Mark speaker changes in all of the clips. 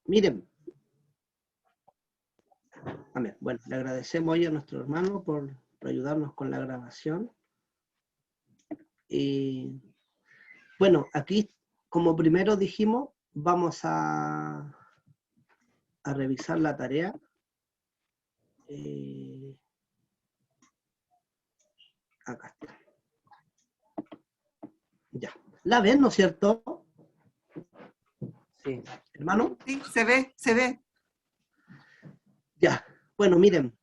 Speaker 1: Miren. Amén. Bueno, le agradecemos hoy a nuestro hermano por ayudarnos con la grabación. Y bueno, aquí, como primero dijimos, vamos a revisar la tarea. Acá está. Ya. ¿La ven, no es cierto?
Speaker 2: Sí.
Speaker 1: ¿Hermano?
Speaker 3: Sí, se ve, se ve.
Speaker 1: Ya. Bueno, miren.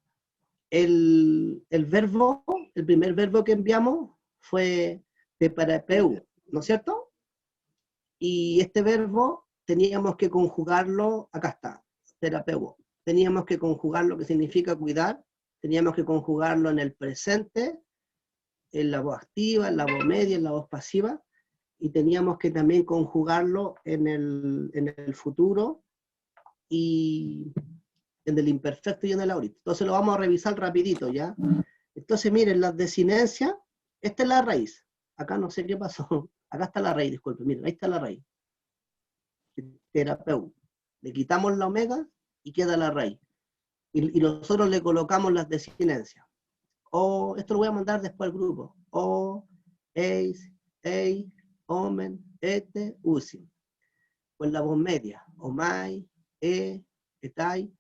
Speaker 1: El verbo, el primer verbo que enviamos fue teparapeu, ¿no es cierto? Y este verbo teníamos que conjugarlo, acá está, terapeu. Teníamos que conjugarlo, que significa cuidar, teníamos que conjugarlo en el presente, en la voz activa, en la voz media, en la voz pasiva, y teníamos que también conjugarlo en el futuro y en el imperfecto y en el ahorita. Entonces lo vamos a revisar rapidito, ¿ya? Entonces miren, las desinencias, esta es la raíz. Acá no sé qué pasó. Acá está la raíz, disculpe, miren, ahí está la raíz. Terapeu. Le quitamos la omega y queda la raíz. Y nosotros le colocamos las desinencias. O, esto lo voy a mandar después al grupo. O, eis, ei, omen, ete, usi. Pues la voz media. Omai, etai,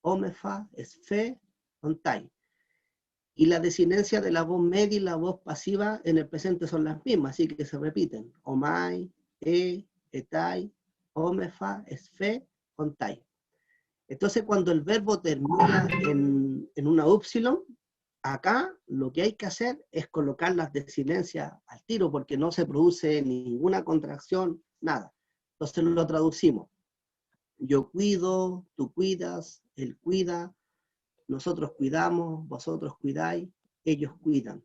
Speaker 1: omefa, esfe, ontai. Y la desinencia de la voz media y la voz pasiva en el presente son las mismas, así que se repiten. Omai, etai, omefa, esfe, ontai. Entonces, cuando el verbo termina en una upsilon, acá lo que hay que hacer es colocar las desinencias al tiro, porque no se produce ninguna contracción, nada. Entonces lo traducimos. Yo cuido, tú cuidas, él cuida, nosotros cuidamos, vosotros cuidáis, ellos cuidan.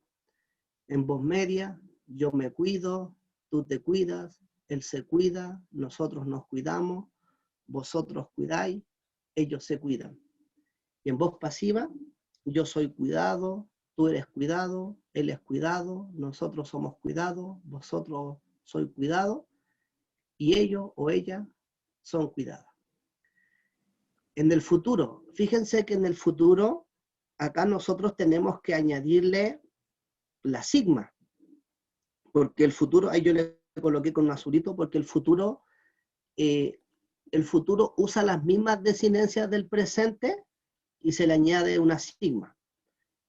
Speaker 1: En voz media, yo me cuido, tú te cuidas, él se cuida, nosotros nos cuidamos, vosotros cuidáis, ellos se cuidan. Y en voz pasiva, yo soy cuidado, tú eres cuidado, él es cuidado, nosotros somos cuidados, vosotros sois cuidado, y ellos o ella son cuidadas. En el futuro, fíjense que en el futuro, acá nosotros tenemos que añadirle la sigma, porque el futuro, ahí yo le coloqué con un azulito, porque el futuro usa las mismas desinencias del presente y se le añade una sigma.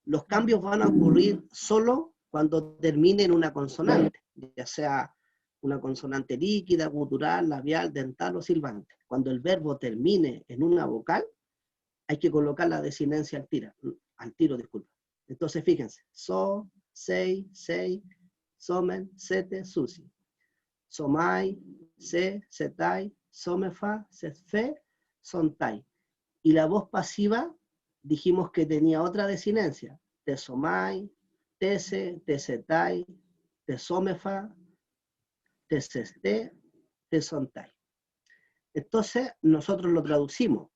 Speaker 1: Los cambios van a ocurrir solo cuando termine en una consonante, ya sea una consonante líquida, gutural, labial, dental o silbante. Cuando el verbo termine en una vocal, hay que colocar la desinencia al tiro, disculpa. Entonces fíjense, so, sei, somen, sete, susi. Somai, se, setai, somefa, setfe, sontai. Y la voz pasiva, dijimos que tenía otra desinencia. Te somai, tese, tesetai, te somefa, te seste, te sontai. Entonces, nosotros lo traducimos.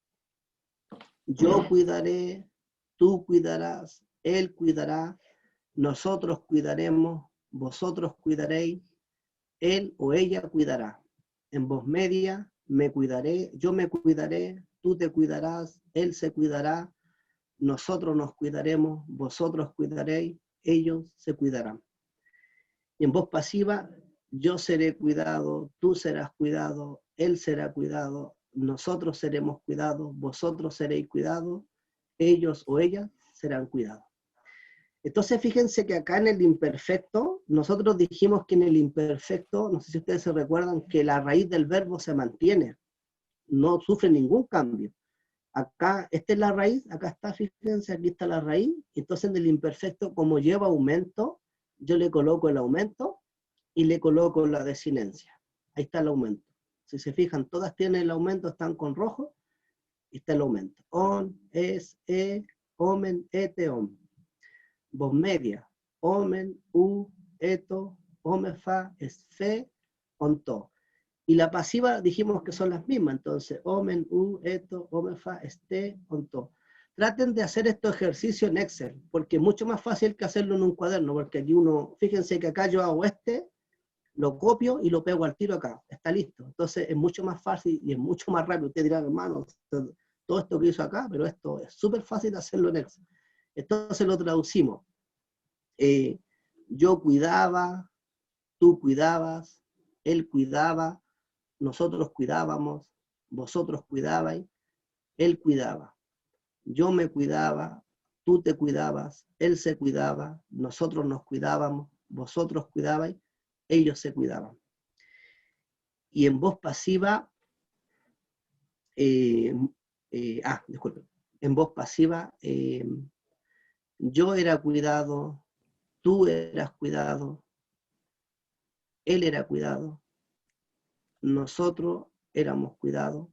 Speaker 1: Yo cuidaré, tú cuidarás, él cuidará, nosotros cuidaremos, vosotros cuidaréis, él o ella cuidará. En voz media, me cuidaré, yo me cuidaré, tú te cuidarás, él se cuidará, nosotros nos cuidaremos, vosotros cuidaréis, ellos se cuidarán. Y en voz pasiva, yo seré cuidado, tú serás cuidado, él será cuidado, nosotros seremos cuidados, vosotros seréis cuidados, ellos o ellas serán cuidados. Entonces fíjense que acá en el imperfecto, nosotros dijimos que en el imperfecto, no sé si ustedes se recuerdan, que la raíz del verbo se mantiene, no sufre ningún cambio. Acá, esta es la raíz, acá está, fíjense, aquí está la raíz, entonces en el imperfecto, como lleva aumento, yo le coloco el aumento y le coloco la desinencia. Ahí está el aumento. Si se fijan, todas tienen el aumento, están con rojo, y está el aumento. On, es, omen, ete, om. Voz media, omen, eto, omefa, esfe, onto. Y la pasiva dijimos que son las mismas, entonces, omen, eto, omefa, este, onto. Traten de hacer estos ejercicios en Excel, porque es mucho más fácil que hacerlo en un cuaderno, porque aquí uno, fíjense que acá yo hago lo copio y lo pego al tiro acá, está listo. Entonces es mucho más fácil y es mucho más rápido. Usted dirá, hermano, todo esto que hizo acá, pero esto es súper fácil hacerlo en Excel. Entonces lo traducimos. Yo cuidaba, tú cuidabas, él cuidaba, nosotros cuidábamos, vosotros cuidabais, él cuidaba. Yo me cuidaba, tú te cuidabas, él se cuidaba, nosotros nos cuidábamos, vosotros cuidabais, ellos se cuidaban. Y en voz pasiva, disculpen, en voz pasiva, yo era cuidado, tú eras cuidado, él era cuidado, nosotros éramos cuidados,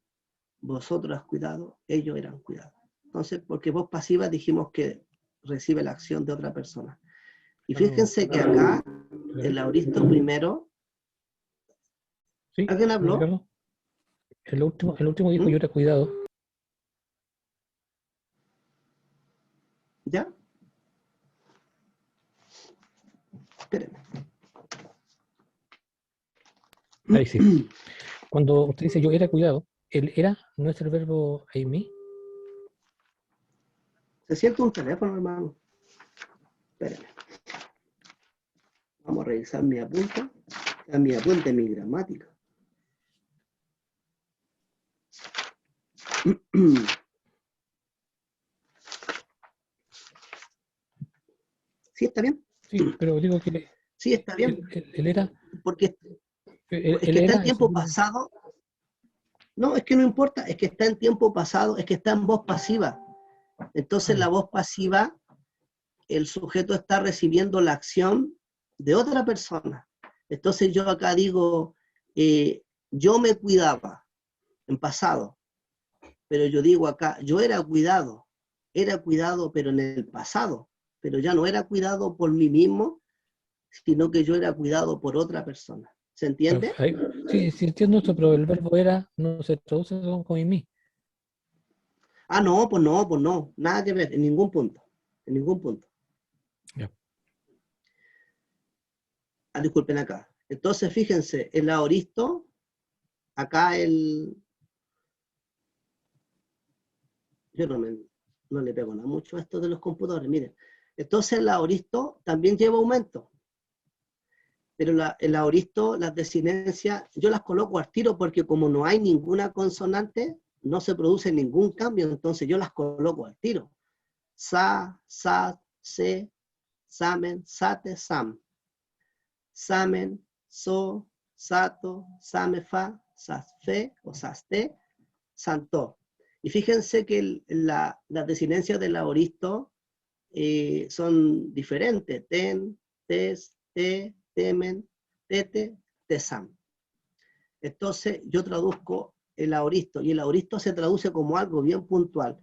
Speaker 1: vosotros cuidado, ellos eran cuidados. Entonces, porque voz pasiva dijimos que recibe la acción de otra persona. Y fíjense que acá, el auristo primero,
Speaker 2: Sí,
Speaker 1: ¿alguien habló?
Speaker 2: Ricardo. El último dijo yo era cuidado.
Speaker 1: ¿Ya? Espérenme.
Speaker 2: Ahí sí. Cuando usted dice yo era cuidado, el era no es el verbo I me.
Speaker 1: Se siente un teléfono, hermano. Espérenme. Vamos a revisar mi apunte. Mi apunte, mi gramática. ¿Sí está bien?
Speaker 2: Sí, pero digo que
Speaker 1: Sí, está bien.
Speaker 2: el era,
Speaker 1: Porque es
Speaker 2: el
Speaker 1: que está en
Speaker 2: era es
Speaker 1: tiempo
Speaker 2: seguro.
Speaker 1: pasado. No, es que no importa, es que está en tiempo pasado, es que está en voz pasiva. Entonces la voz pasiva, el sujeto está recibiendo la acción de otra persona. Entonces yo acá digo, yo me cuidaba en pasado, pero yo digo acá, yo era cuidado pero en el pasado, pero ya no era cuidado por mí mismo, sino que yo era cuidado por otra persona. ¿Se entiende?
Speaker 2: Sí, sí entiendo esto, pero el verbo era no se traduce con I me.
Speaker 1: Ah, no, pues no, nada que ver, en ningún punto, en ningún punto.
Speaker 2: Ya.
Speaker 1: Disculpen acá. Entonces, fíjense, el aoristo, acá yo no le pego nada mucho a esto de los computadores, miren. Entonces el aoristo también lleva aumento, pero el aoristo, las desinencias, yo las coloco al tiro porque como no hay ninguna consonante, no se produce ningún cambio, entonces yo las coloco al tiro. Sa, se, samen, sate, sam. Samen, so, sato, samefa, sasfe o saste, santo. Y fíjense que las desinencias del aoristo son diferentes. Ten, tes, te, temen, tete, tesam. Entonces yo traduzco el aoristo y el aoristo se traduce como algo bien puntual.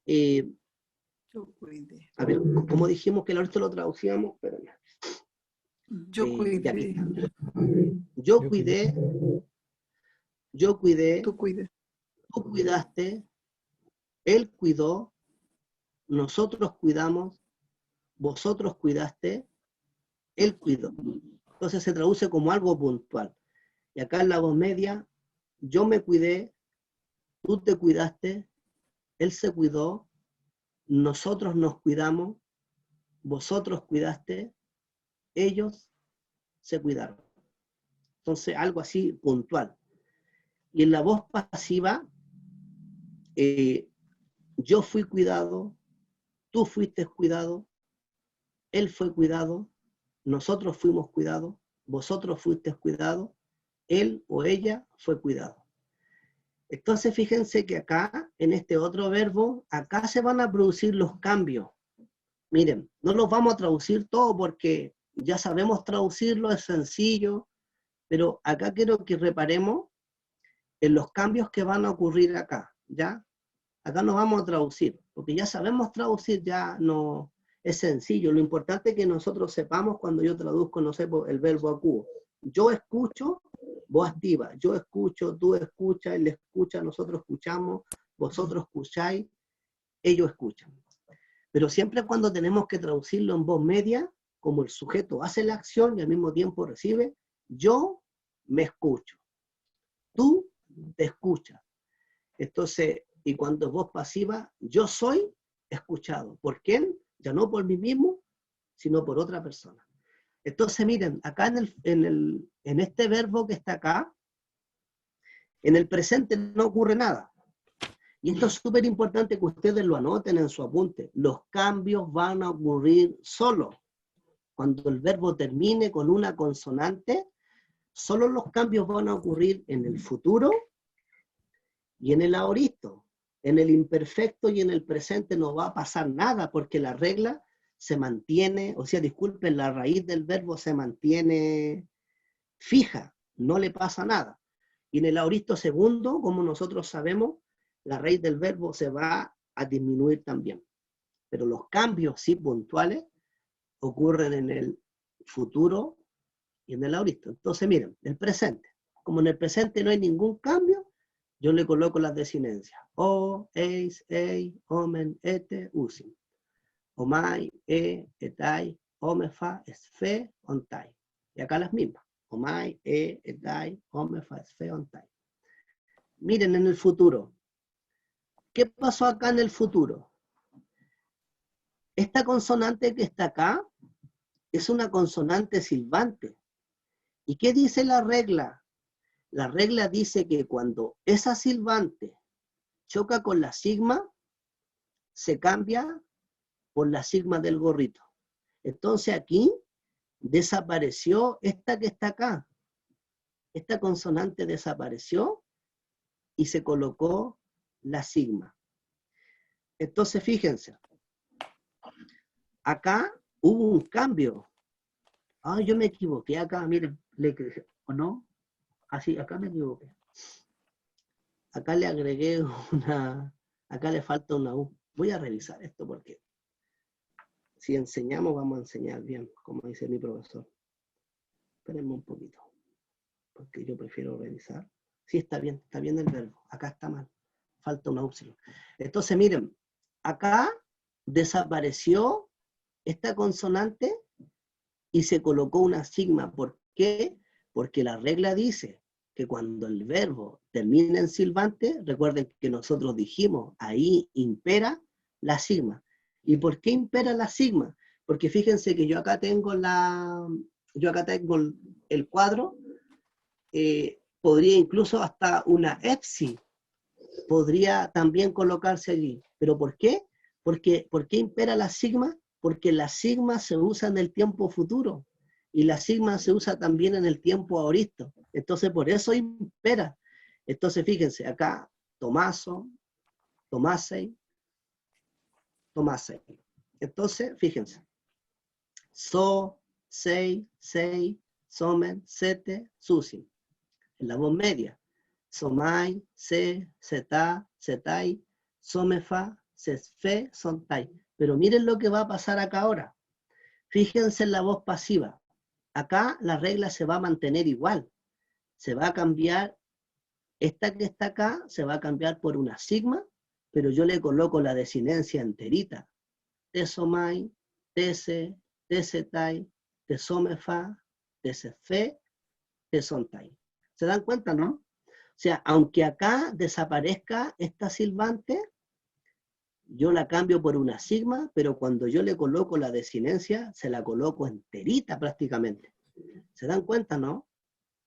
Speaker 3: Yo cuidé.
Speaker 1: A ver, ¿cómo dijimos que el aoristo lo traducíamos? Espérame.
Speaker 3: Yo cuidé.
Speaker 1: Yo cuidé, yo cuidé,
Speaker 3: Tú cuides.
Speaker 1: tú cuidaste, él cuidó, nosotros cuidamos, vosotros cuidaste, él cuidó. Entonces se traduce como algo puntual. Y acá en la voz media, yo me cuidé, tú te cuidaste, él se cuidó, nosotros nos cuidamos, vosotros cuidaste, ellos se cuidaron. Entonces algo así puntual. Y en la voz pasiva, yo fui cuidado, tú fuiste cuidado, él fue cuidado, nosotros fuimos cuidados, vosotros fuisteis cuidados, él o ella fue cuidado. Entonces fíjense que acá, en este otro verbo, acá se van a producir los cambios. Miren, no los vamos a traducir todo porque ya sabemos traducirlo, es sencillo, pero acá quiero que reparemos en los cambios que van a ocurrir acá, ¿ya? Acá no vamos a traducir, porque ya sabemos traducir, ya no es sencillo. Lo importante es que nosotros sepamos cuando yo traduzco, no sé, el verbo acuo. Yo escucho, voz activa. Yo escucho, tú escuchas, él escucha, nosotros escuchamos, vosotros escucháis, ellos escuchan. Pero siempre cuando tenemos que traducirlo en voz media, como el sujeto hace la acción y al mismo tiempo recibe, yo me escucho, tú te escuchas. Entonces, y cuando es voz pasiva, yo soy escuchado. ¿Por quién? Ya no por mí mismo, sino por otra persona. Entonces, miren, acá en este verbo que está acá, en el presente no ocurre nada. Y esto es súper importante que ustedes lo anoten en su apunte. Los cambios van a ocurrir solo. Cuando el verbo termine con una consonante, solo los cambios van a ocurrir en el futuro y en el aoristo. En el imperfecto y en el presente no va a pasar nada porque la regla se mantiene, o sea, disculpen, la raíz del verbo se mantiene fija, no le pasa nada. Y en el aoristo segundo, como nosotros sabemos, la raíz del verbo se va a disminuir también. Pero los cambios sí puntuales ocurren en el futuro y en el aoristo. Entonces, miren, el presente. Como en el presente no hay ningún cambio, yo le coloco las desinencias. O, eis, ei, omen, ete, usin. Omai, etai, omefa, esfe, ontai. Y acá las mismas. Omai, etai, omefa, esfe, ontai. Miren en el futuro. ¿Qué pasó acá en el futuro? Esta consonante que está acá es una consonante silbante. ¿Y qué dice la regla? La regla dice que cuando esa silbante choca con la sigma, se cambia por la sigma del gorrito. Entonces aquí desapareció esta que está acá. Esta consonante desapareció y se colocó la sigma. Entonces fíjense, acá hubo un cambio. Ah, yo me equivoqué acá, miren, ¿o no? Así, acá me equivoqué. Acá le agregué acá le falta una U. Voy a revisar esto porque si enseñamos, vamos a enseñar bien, como dice mi profesor. Espérenme un poquito, porque yo prefiero revisar. Sí, está bien el verbo. Acá está mal. Falta una upsilon. Entonces, miren, acá desapareció esta consonante y se colocó una sigma. ¿Por qué? Porque la regla dice que cuando el verbo termina en silbante, recuerden que nosotros dijimos, ahí impera la sigma. ¿Y por qué impera la sigma? Porque fíjense que yo acá tengo el cuadro, podría incluso hasta una epsi, podría también colocarse allí. ¿Pero por qué? ¿Por qué impera la sigma? Porque la sigma se usa en el tiempo futuro y la sigma se usa también en el tiempo aoristo. Entonces, por eso impera. Entonces, fíjense, acá, Tomaso, Tomasei, Tomasei. Entonces, fíjense. So, sei, somen, sete, susin. En la voz media. Somai, se, seta, setai, somefa, sesfe, sontai. Pero miren lo que va a pasar acá ahora. Fíjense en la voz pasiva. Acá la regla se va a mantener igual. Se va a cambiar, esta que está acá, se va a cambiar por una sigma, pero yo le coloco la desinencia enterita. Tesomai, tese, tesetai, tesomefa, tesefe, tesontai. ¿Se dan cuenta, no? O sea, aunque acá desaparezca esta silbante, yo la cambio por una sigma, pero cuando yo le coloco la desinencia, se la coloco enterita prácticamente. ¿Se dan cuenta, no?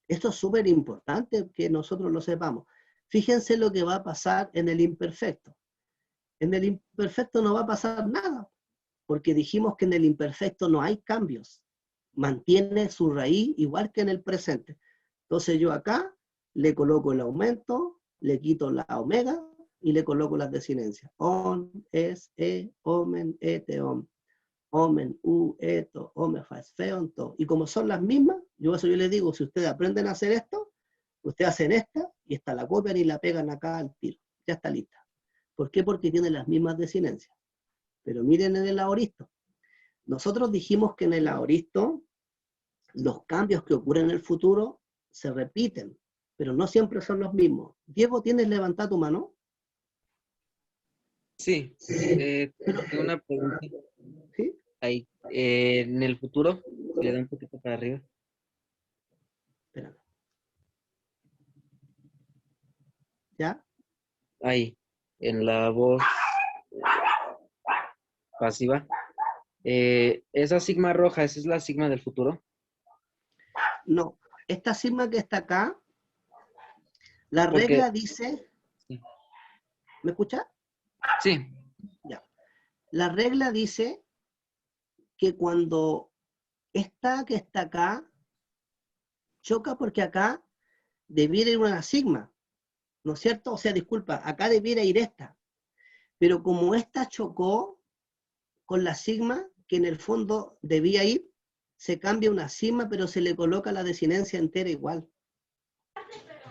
Speaker 1: Esto es súper importante que nosotros lo sepamos. Fíjense lo que va a pasar en el imperfecto. En el imperfecto no va a pasar nada, porque dijimos que en el imperfecto no hay cambios. Mantiene su raíz igual que en el presente. Entonces yo acá le coloco el aumento, le quito la omega y le coloco las desinencias. On, es, omen, ete, om. Omen, u, eto, omefa, es feon, to. Y como son las mismas, yo les digo, si ustedes aprenden a hacer esto, ustedes hacen esta y esta la copian y la pegan acá al tiro. Ya está lista. ¿Por qué? Porque tiene las mismas desinencias. Pero miren en el aoristo. Nosotros dijimos que en el aoristo los cambios que ocurren en el futuro se repiten, pero no siempre son los mismos. Diego, ¿tienes levantada tu mano?
Speaker 4: Sí, tengo una pregunta
Speaker 1: ¿Sí?
Speaker 4: ahí. En el futuro, si le da un poquito para arriba.
Speaker 1: Espérame. ¿Ya?
Speaker 4: Ahí, en la voz pasiva. Esa sigma roja, ¿esa es la sigma del futuro?
Speaker 1: No. Esta sigma que está acá, la
Speaker 4: Porque,
Speaker 1: regla dice...
Speaker 4: sí,
Speaker 1: ¿Me escuchas?
Speaker 4: sí,
Speaker 1: Ya. La regla dice que cuando esta que está acá choca porque acá debiera ir una sigma, ¿no es cierto? O sea, disculpa, acá debiera ir esta. Pero como esta chocó con la sigma, que en el fondo debía ir, se cambia una sigma, pero se le coloca la desinencia entera igual.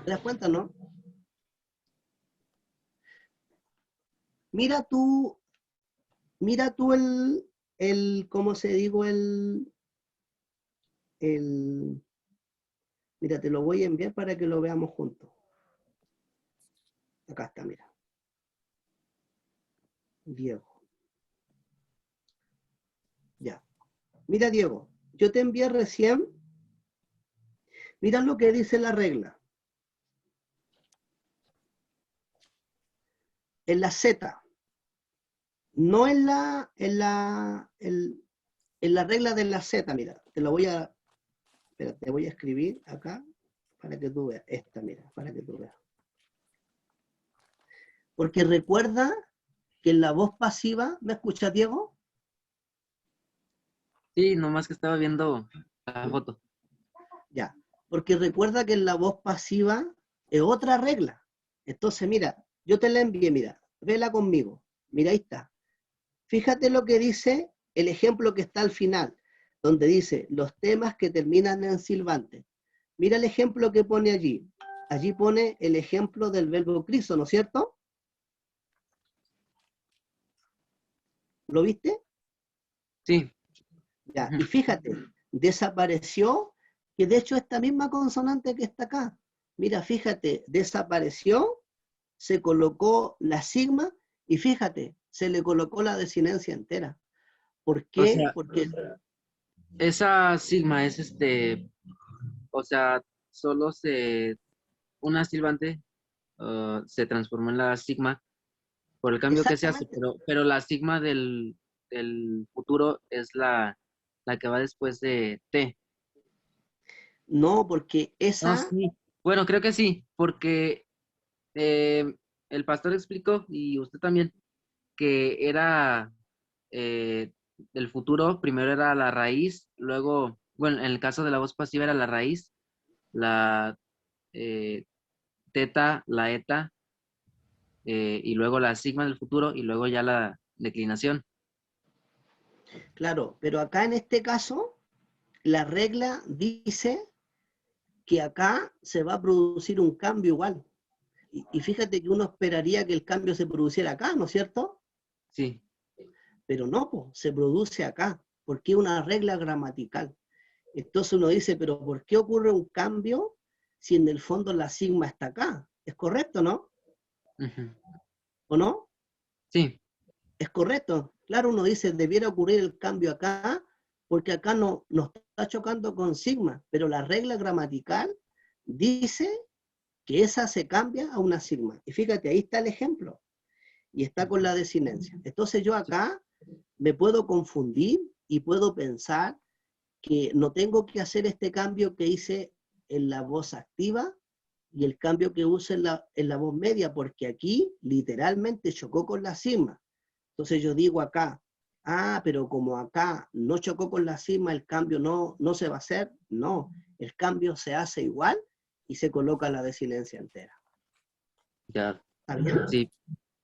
Speaker 1: ¿Te das cuenta, no? Mira tú ¿cómo se digo? Mira, te lo voy a enviar para que lo veamos juntos. Acá está, mira. Diego. Ya. Mira, Diego, yo te envié recién. Mira lo que dice la regla. En la Z, no en la regla de la Z, mira, espera, te voy a escribir acá para que tú veas. Esta, mira, para que tú veas. Porque recuerda que en la voz pasiva, ¿me escucha, Diego?
Speaker 4: sí, nomás que estaba viendo la foto.
Speaker 1: Ya. Porque recuerda que en la voz pasiva es otra regla. Entonces, mira, yo te la envié, mira, vela conmigo. Mira, ahí está. Fíjate lo que dice el ejemplo que está al final, donde dice los temas que terminan en silbante. Mira el ejemplo que pone allí. Allí pone el ejemplo del verbo criso, ¿no es cierto? ¿Lo viste?
Speaker 4: Sí.
Speaker 1: Ya,
Speaker 4: Ujú.
Speaker 1: y fíjate, desapareció, que de hecho esta misma consonante que está acá, mira, fíjate, desapareció, se colocó la sigma y fíjate, se le colocó la desinencia entera. ¿Por
Speaker 4: O
Speaker 1: qué?
Speaker 4: sea,
Speaker 1: Porque
Speaker 4: esa sigma es o sea, solo una silbante se transformó en la sigma por el cambio que se hace,
Speaker 1: exactamente,
Speaker 4: pero la sigma del futuro es la que va después de T.
Speaker 1: no, porque
Speaker 4: No,
Speaker 1: esa,
Speaker 4: sí. Bueno, creo que sí, porque el pastor explicó, y usted también, que era eh, el futuro, primero era la raíz, luego, bueno, en el caso de la voz pasiva era la raíz, la eh, teta, la eta, y luego la sigma del futuro, y luego ya la declinación.
Speaker 1: claro, pero acá en este caso, la regla dice que acá se va a producir un cambio igual. Y fíjate que uno esperaría que el cambio se produciera acá, ¿no es cierto?
Speaker 4: Sí,
Speaker 1: Pero no, po, se produce acá, porque es una regla gramatical. Entonces uno dice, pero ¿por qué ocurre un cambio si en el fondo la sigma está acá? ¿Es correcto, no?
Speaker 4: ujú,
Speaker 1: ¿O no?
Speaker 4: sí,
Speaker 1: Es correcto. Claro, uno dice, debiera ocurrir el cambio acá, porque acá no está chocando con sigma, pero la regla gramatical dice que esa se cambia a una sigma. Y fíjate, ahí está el ejemplo. Y está con la desinencia. Entonces yo
Speaker 4: sí,
Speaker 1: acá me puedo confundir y puedo pensar que no tengo que hacer este cambio que hice en la voz activa y el cambio que use en la voz media, porque aquí literalmente chocó con la sigma. Entonces yo digo acá, pero como acá no chocó con la sigma, el cambio no se va a hacer. No, el cambio se hace igual y se coloca la desinencia entera.
Speaker 4: ya,
Speaker 1: ¿Está bien?
Speaker 4: sí,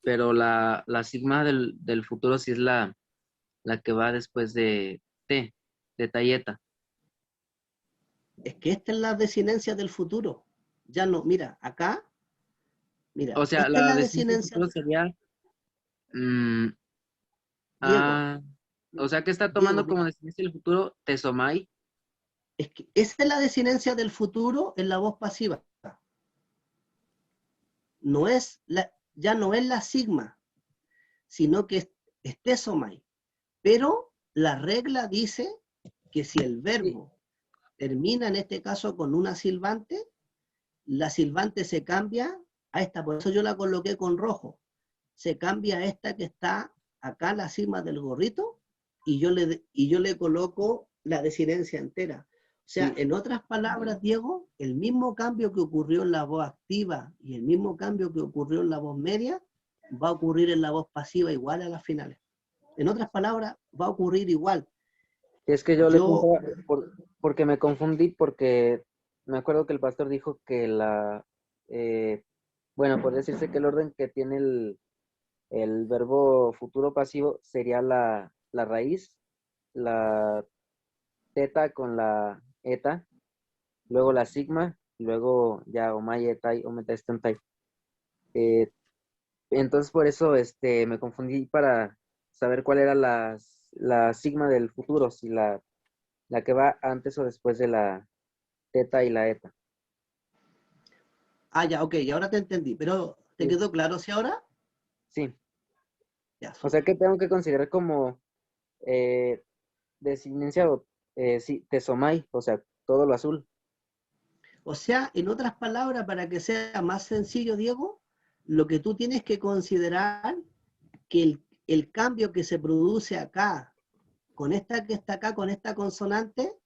Speaker 4: pero la sigma del futuro sí es la que va después de T, de Tayeta.
Speaker 1: Es que esta es la desinencia del futuro. Ya no, mira, acá,
Speaker 4: O
Speaker 1: mira,
Speaker 4: sea,
Speaker 1: esta es
Speaker 4: la
Speaker 1: la
Speaker 4: descenso del
Speaker 1: desinencia.
Speaker 4: futuro sería, mm,
Speaker 1: Diego,
Speaker 4: ah, o sea, que está
Speaker 1: Diego,
Speaker 4: tomando
Speaker 1: mira,
Speaker 4: como descenso del futuro Tesomai.
Speaker 1: es que esa es la desinencia del futuro en la voz pasiva. No es ya no es la sigma, sino que es tesomai. Pero la regla dice que si el
Speaker 4: Sí,
Speaker 1: verbo termina en este caso con una silbante, la silbante se cambia a esta, por eso yo la coloqué con rojo, se cambia a esta que está acá, la sigma del gorrito, y yo le coloco la desinencia entera. O sea, en otras palabras, Diego, el mismo cambio que ocurrió en la voz activa y el mismo cambio que ocurrió en la voz media, va a ocurrir en la voz pasiva igual a las finales. En otras palabras, va a ocurrir igual.
Speaker 4: Es que yo le preguntaba, porque me confundí, porque me acuerdo que el pastor dijo que bueno, por decirse que el orden que tiene el verbo futuro pasivo sería la raíz, la teta con la eta, luego la sigma, y luego ya omai, etai, ometa, estentai. Entonces por eso me confundí para saber cuál era la sigma del futuro, si la que va antes o después de la teta y la eta.
Speaker 1: Ah, ya, ok, ahora te entendí, pero ¿te
Speaker 4: Sí.
Speaker 1: quedó claro si ahora?
Speaker 4: Sí.
Speaker 1: Ya,
Speaker 4: O sea que tengo que considerar como desinenciado, sí, tesomai, o sea, todo lo azul.
Speaker 1: O sea, en otras palabras, para que sea más sencillo, Diego, lo que tú tienes que considerar que el cambio que se produce acá, con esta que está acá, con esta consonante,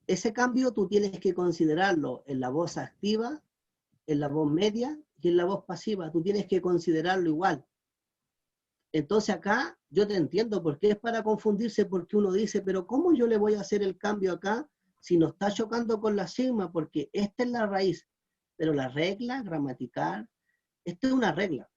Speaker 1: ese cambio tú tienes que considerarlo en la voz activa, en la voz media y en la voz pasiva. Tú tienes que considerarlo igual. Entonces acá yo te entiendo, porque es para confundirse, porque uno dice, pero ¿cómo yo le voy a hacer el cambio acá si no está chocando con la sigma? Porque esta es la raíz, pero la regla gramatical, esto es una regla,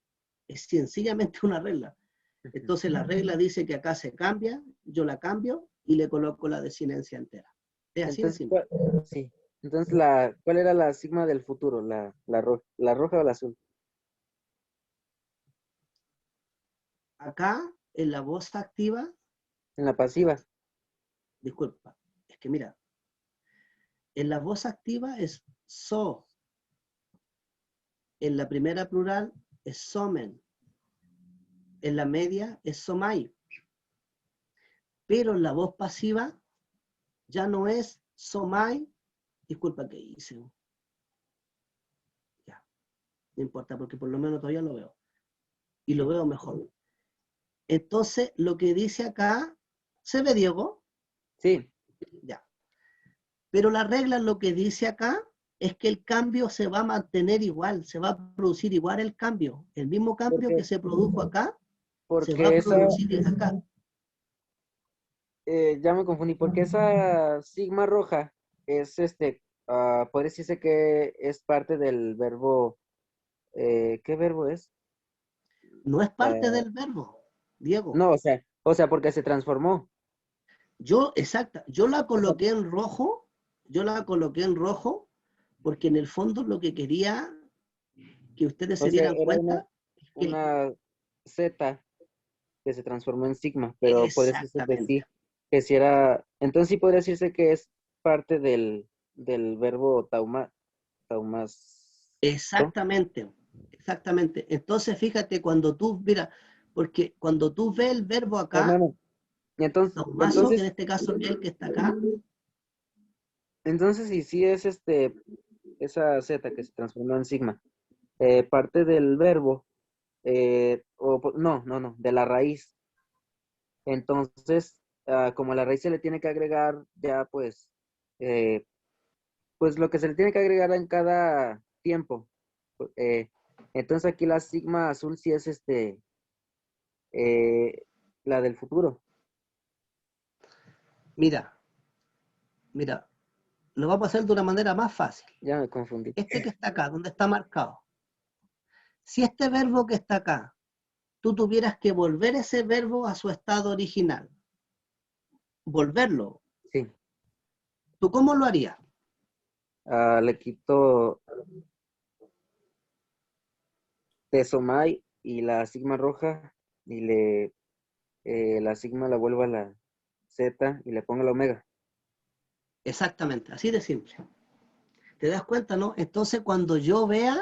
Speaker 1: es sencillamente una regla. Entonces la regla dice que acá se cambia, yo la cambio y le coloco la desinencia entera. Es así de
Speaker 4: Entonces,
Speaker 1: simple.
Speaker 4: sí. Entonces, ¿cuál era la sigma del futuro? ¿La roja o la azul?
Speaker 1: Acá en la voz activa,
Speaker 4: En la pasiva.
Speaker 1: disculpa, es que mira, en la voz activa es so, en la primera plural es somen, en la media es somai, pero en la voz pasiva ya no es somai, disculpa que hice, ya, no importa porque por lo menos todavía lo veo, y lo veo mejor. Entonces, lo que dice acá, ¿se ve, Diego?
Speaker 4: Sí.
Speaker 1: Ya. Pero la regla lo que dice acá es que el cambio se va a mantener igual, se va a producir igual el cambio. El mismo cambio que se produjo acá, se va a
Speaker 4: Porque
Speaker 1: producir acá.
Speaker 4: ya me confundí, porque esa sigma roja es podría decirse que es parte del verbo, ¿qué verbo es?
Speaker 1: No es parte
Speaker 4: Ah,
Speaker 1: del verbo, Diego.
Speaker 4: no, o sea, porque se transformó.
Speaker 1: Yo la
Speaker 4: O sea,
Speaker 1: coloqué en rojo, porque en el fondo lo que quería que ustedes se dieran
Speaker 4: era
Speaker 1: cuenta es que
Speaker 4: una Z que se transformó en sigma, pero podría decirse de
Speaker 1: exactamente,
Speaker 4: sí, que si era, entonces sí podría decirse que es parte del verbo taumas,
Speaker 1: exactamente, exactamente. Entonces, fíjate, cuando tú, mira, porque cuando tú ves el verbo acá,
Speaker 4: no. Y entonces,
Speaker 1: taumazo, que en
Speaker 4: entonces,
Speaker 1: este caso es el que está acá,
Speaker 4: entonces, y sí es esa Z que se transformó en sigma, parte del verbo, no, de la raíz. Entonces, como a la raíz se le tiene que agregar ya, eh, pues lo que se le tiene que agregar en cada tiempo. eh, entonces aquí la sigma azul sí es eh, la del futuro.
Speaker 1: mira, mira, lo vamos a hacer de una manera más fácil.
Speaker 4: Ya me confundí.
Speaker 1: Este que está acá, donde está marcado. Si este verbo que está acá, tú tuvieras que volver ese verbo a su estado original, volverlo,
Speaker 4: Sí.
Speaker 1: ¿tú cómo lo harías?
Speaker 4: Le quito Tesomai y la sigma roja y la sigma la vuelvo a la Z y le pongo la omega.
Speaker 1: Exactamente, así de simple. ¿Te das cuenta, no? Entonces, cuando yo vea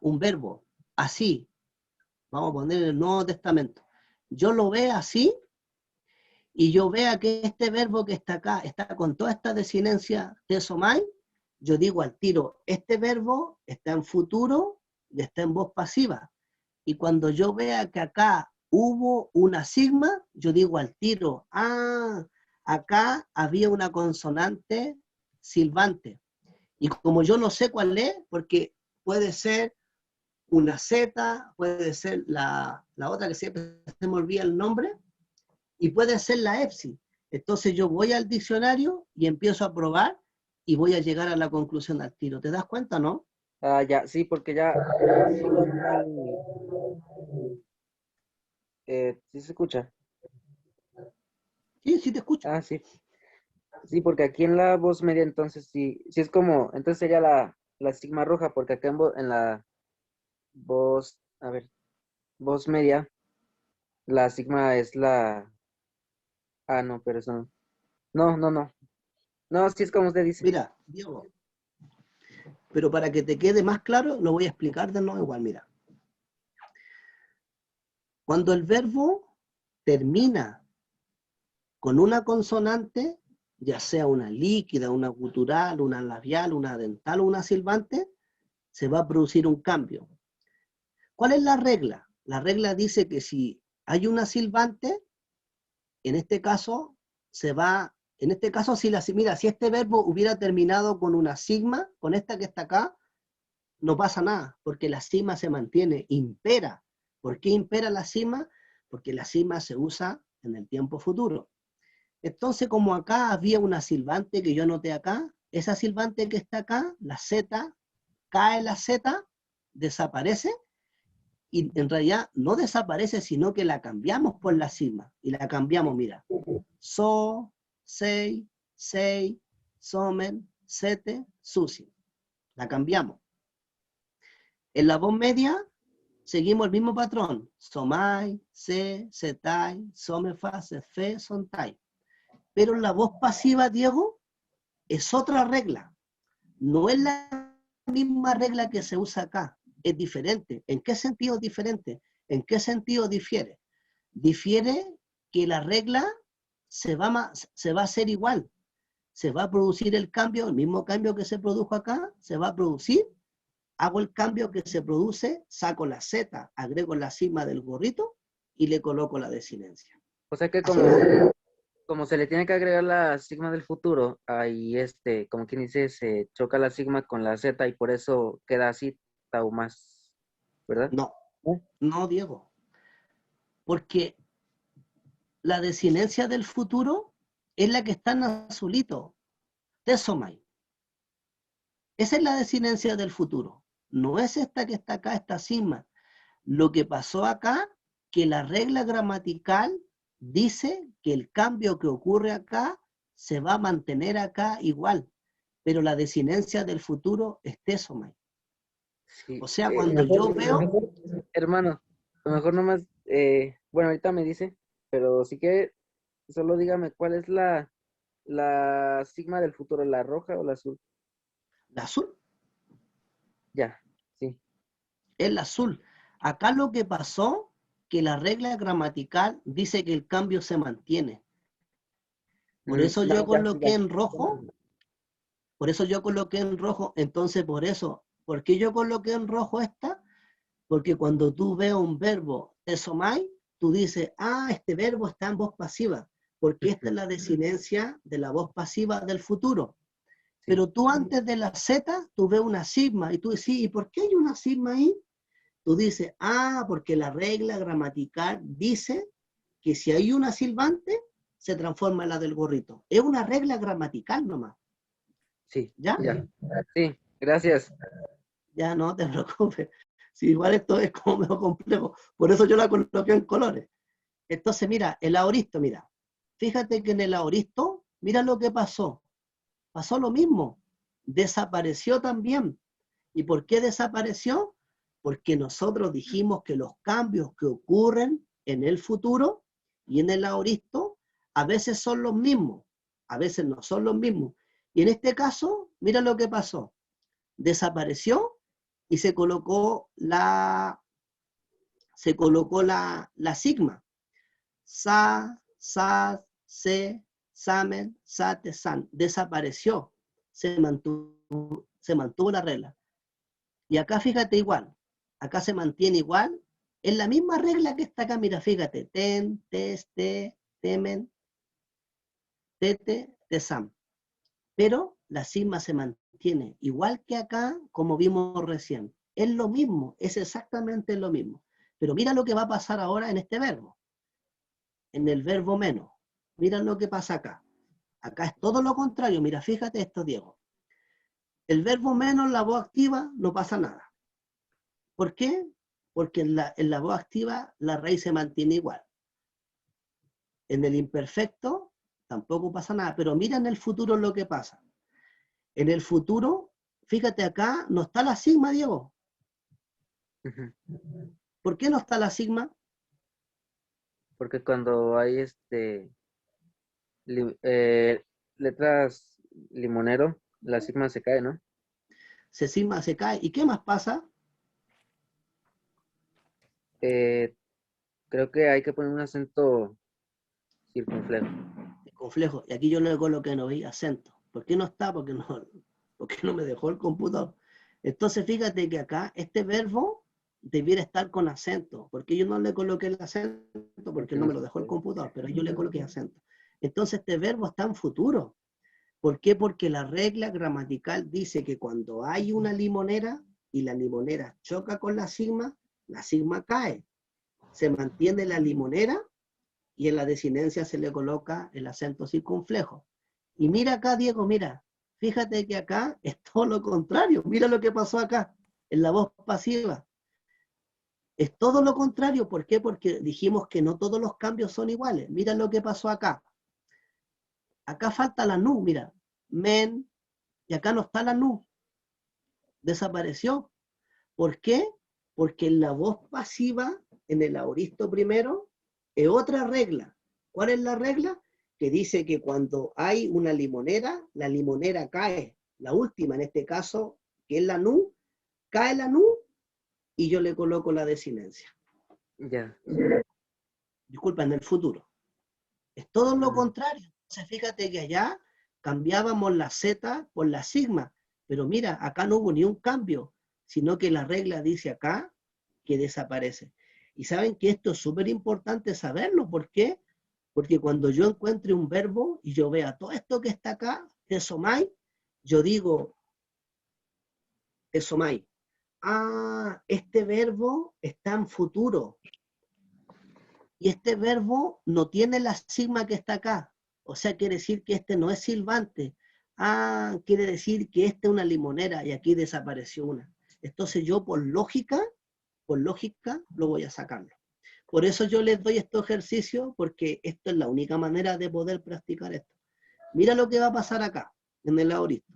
Speaker 1: un verbo así, vamos a poner el Nuevo Testamento, yo lo veo así y yo vea que este verbo que está acá está con toda esta desinencia tesomai, yo digo al tiro, este verbo está en futuro y está en voz pasiva. Y cuando yo vea que acá hubo una sigma, yo digo al tiro, ah, acá había una consonante silbante. Y como yo no sé cuál es, porque puede ser una Z, puede ser la otra que siempre se me olvida el nombre, y puede ser la EPSI. Entonces yo voy al diccionario y empiezo a probar y voy a llegar a la conclusión al tiro. ¿Te das cuenta, no?
Speaker 4: Ah, ya, sí, porque ya sigo sí se escucha.
Speaker 1: Sí, sí te escucho.
Speaker 4: Ah, sí. Sí, porque aquí en la voz media, entonces sí es como, entonces sería la sigma roja, porque acá en la voz, a ver, voz media, la sigma es la, no, pero eso no. No, sí es como usted dice.
Speaker 1: Mira, Diego, pero para que te quede más claro, lo voy a explicar de nuevo igual, mira. Cuando el verbo termina con una consonante, ya sea una líquida, una gutural, una labial, una dental o una silbante, se va a producir un cambio. ¿Cuál es la regla? La regla dice que si hay una silbante, en este caso mira, si este verbo hubiera terminado con una sigma, con esta que está acá, no pasa nada, porque la sigma se mantiene, impera. ¿Por qué impera la sigma? Porque la sigma se usa en el tiempo futuro. Entonces, como acá había una silbante que yo anoté acá, esa silbante que está acá, la Z, cae la Z, desaparece, y en realidad no desaparece, sino que la cambiamos por la sigma, y la cambiamos, mira, so, sei, somen, sete, susi. La cambiamos. En la voz media seguimos el mismo patrón. Somai, setai, somefa, sefe, sontai. Pero en la voz pasiva, Diego, es otra regla. No es la misma regla que se usa acá. Es diferente. ¿En qué sentido es diferente? ¿En qué sentido difiere? Difiere que la regla se va a hacer igual. Se va a producir el cambio, el mismo cambio que se produjo acá, se va a producir. Hago el cambio que se produce, saco la Z, agrego la sigma del gorrito y le coloco la desinencia.
Speaker 4: O sea que
Speaker 1: Así de
Speaker 4: como se le tiene que agregar la sigma del futuro, ahí como quien dice, se choca la sigma con la Z y por eso queda así, tau más, ¿verdad?
Speaker 1: no, no, Diego, porque la desinencia del futuro es la que está en azulito, tesomai. Esa es la desinencia del futuro. No es esta que está acá, esta sigma. Lo que pasó acá, que la regla gramatical dice que el cambio que ocurre acá se va a mantener acá igual, pero la desinencia del futuro es tesomai.
Speaker 4: Sí,
Speaker 1: O sea, cuando yo veo...
Speaker 4: hermano, a lo mejor nomás, bueno, ahorita me dice, pero sí que solo dígame cuál es la sigma del futuro, la roja o la azul.
Speaker 1: La azul,
Speaker 4: Ya, sí.
Speaker 1: es la azul. Acá lo que pasó, que la regla gramatical dice que el cambio se mantiene. Por eso
Speaker 4: No,
Speaker 1: yo
Speaker 4: ya, sí,
Speaker 1: coloqué
Speaker 4: ya.
Speaker 1: en rojo, entonces por eso, ¿por qué yo coloqué en rojo esta? Porque cuando tú ves un verbo tesomai, tú dices, ah, este verbo está en voz pasiva, porque esta es la desinencia de la voz pasiva del futuro.
Speaker 4: Sí.
Speaker 1: Pero tú antes de la Z, tú ves una sigma, y tú dices, ¿y por qué hay una sigma ahí? Tú dices, ah, porque la regla gramatical dice que si hay una silbante, se transforma en la del gorrito. Es una regla gramatical nomás.
Speaker 4: Sí,
Speaker 1: ¿Ya?
Speaker 4: ya. Sí, gracias.
Speaker 1: Ya no te preocupes. Si igual esto es como medio complejo. Por eso yo la coloqué en colores. Entonces, mira, el aoristo, mira. Fíjate que en el aoristo, mira lo que pasó. Pasó lo mismo. Desapareció también. ¿Y por qué desapareció? Porque nosotros dijimos que los cambios que ocurren en el futuro y en el aoristo a veces son los mismos, a veces no son los mismos. Y en este caso, mira lo que pasó. Desapareció y se colocó la sigma. Sa, se, samen, sate, san. Desapareció. Se mantuvo la regla. Y acá fíjate igual. Acá se mantiene igual. Es la misma regla que está acá. Mira, fíjate. Ten, tes, te, temen, tete, tesam. Pero la sigma se mantiene igual que acá, como vimos recién. Es lo mismo, es exactamente lo mismo. Pero mira lo que va a pasar ahora en este verbo. En el verbo menos. Mira lo que pasa acá. Acá es todo lo contrario. Mira, fíjate esto, Diego. El verbo menos, la voz activa, no pasa nada. ¿Por qué? Porque en la voz activa la raíz se mantiene igual. En el imperfecto tampoco pasa nada. Pero mira en el futuro lo que pasa. En el futuro, fíjate acá, no está la sigma, Diego. ¿Por qué no está la sigma?
Speaker 4: Porque cuando hay letras limonero, la sigma se cae, ¿no?
Speaker 1: Sigma se cae. ¿Y qué más pasa?
Speaker 4: Creo que hay que poner un acento circunflejo.
Speaker 1: Circunflejo. Y aquí yo le coloqué no vi acento. ¿Por qué no está? Porque no me dejó el computador. Entonces fíjate que acá este verbo debiera estar con acento. ¿Por qué yo no le coloqué el acento? Porque no me lo dejó el computador, pero yo le coloqué acento. Entonces este verbo está en futuro. ¿Por qué? Porque la regla gramatical dice que cuando hay una limonera y la limonera choca con la sigma cae. Se mantiene la limonera y en la desinencia se le coloca el acento circunflejo. Y mira acá, Diego, mira, fíjate que acá es todo lo contrario. Mira lo que pasó acá, en la voz pasiva. Es todo lo contrario. ¿Por qué? Porque dijimos que no todos los cambios son iguales. Mira lo que pasó acá. Acá falta la nu, mira. Men, y acá no está la nu. Desapareció. ¿Por qué? Porque en la voz pasiva, en el aoristo primero, es otra regla. ¿Cuál es la regla? Que dice que cuando hay una limonera, la limonera cae. La última, en este caso, que es la nu, cae la nu y yo le coloco la desinencia.
Speaker 4: Ya.
Speaker 1: Disculpa, en el futuro. Es todo lo contrario. Entonces fíjate que allá cambiábamos la Z por la sigma, pero mira, acá no hubo ni un cambio, sino que la regla dice acá que desaparece. Y saben que esto es súper importante saberlo. ¿Por qué? Porque cuando yo encuentre un verbo y yo vea todo esto que está acá, tesomai, yo digo, tesomai. Ah, este verbo está en futuro. Y este verbo no tiene la sigma que está acá. O sea, quiere decir que este no es silbante. Ah, quiere decir que esta es una limonera y aquí desapareció una. Entonces yo por lógica, lo voy a sacarlo. Por eso yo les doy estos ejercicios, porque esto es la única manera de poder practicar esto. Mira lo que va a pasar acá, en el aoristo.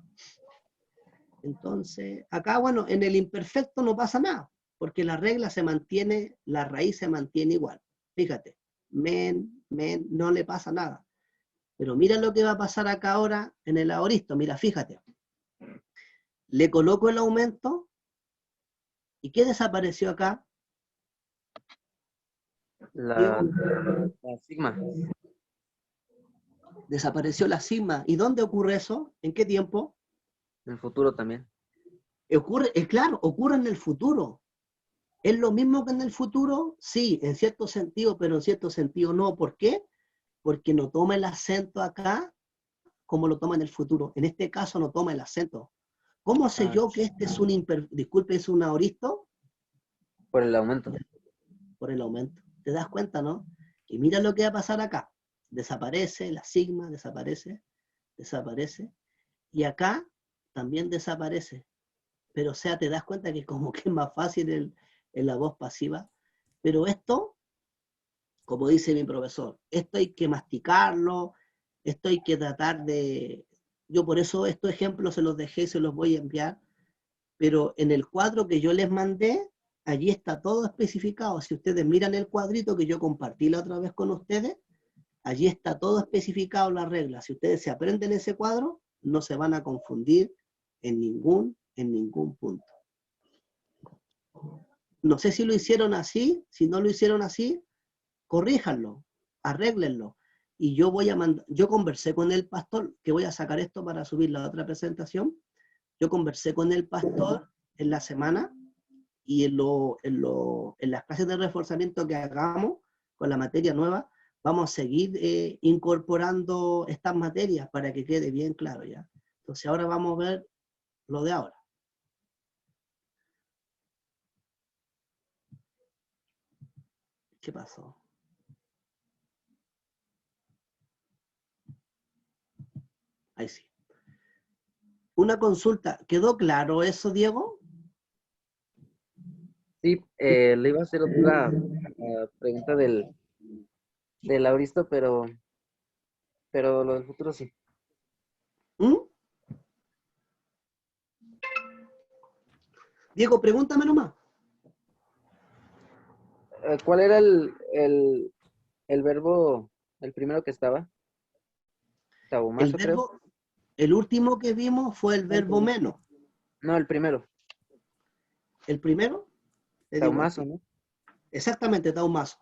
Speaker 1: Entonces, acá, bueno, en el imperfecto no pasa nada, porque la regla se mantiene, la raíz se mantiene igual. Fíjate, men, no le pasa nada. Pero mira lo que va a pasar acá ahora en el aoristo. Mira, fíjate. Le coloco el aumento. ¿Y qué desapareció acá?
Speaker 4: La sigma.
Speaker 1: Desapareció la sigma. ¿Y dónde ocurre eso? ¿En qué tiempo?
Speaker 4: En el futuro también.
Speaker 1: Claro, ocurre en el futuro. ¿Es lo mismo que en el futuro? Sí, en cierto sentido, pero en cierto sentido no. ¿Por qué? Porque no toma el acento acá como lo toma en el futuro. En este caso no toma el acento. ¿Cómo sé yo que este es disculpe, es un aoristo?
Speaker 4: Por el aumento.
Speaker 1: Por el aumento. ¿Te das cuenta, no? Y mira lo que va a pasar acá. Desaparece la sigma, desaparece. Y acá también desaparece. Pero o sea, te das cuenta que como que es más fácil en la voz pasiva. Pero esto, como dice mi profesor, esto hay que masticarlo, esto hay que tratar de... Yo por eso estos ejemplos se los dejé y se los voy a enviar, pero en el cuadro que yo les mandé, allí está todo especificado. Si ustedes miran el cuadrito que yo compartí la otra vez con ustedes, allí está todo especificado la regla. Si ustedes se aprenden ese cuadro, no se van a confundir en ningún punto. No sé si lo hicieron así, si no lo hicieron así, corríjanlo, arréglenlo. y yo conversé con el pastor, que voy a sacar esto para subir la otra presentación. Yo conversé con el pastor en la semana y en las clases de reforzamiento que hagamos con la materia nueva, vamos a seguir incorporando estas materias para que quede bien claro ya. Entonces ahora vamos a ver lo de ahora. ¿Qué pasó? Ahí sí. Una consulta. ¿Quedó claro eso, Diego?
Speaker 4: Sí, le iba a hacer otra pregunta del auristo, pero lo del futuro sí.
Speaker 1: ¿Mm? Diego, pregúntame nomás.
Speaker 4: ¿Cuál era el verbo, el primero que estaba? Taumazo, creo.
Speaker 1: El último que vimos fue el verbo menos.
Speaker 4: No, el primero.
Speaker 1: ¿El primero? Te digo el
Speaker 4: Taumazo,
Speaker 1: tiro.
Speaker 4: ¿no?
Speaker 1: Exactamente, taumazo.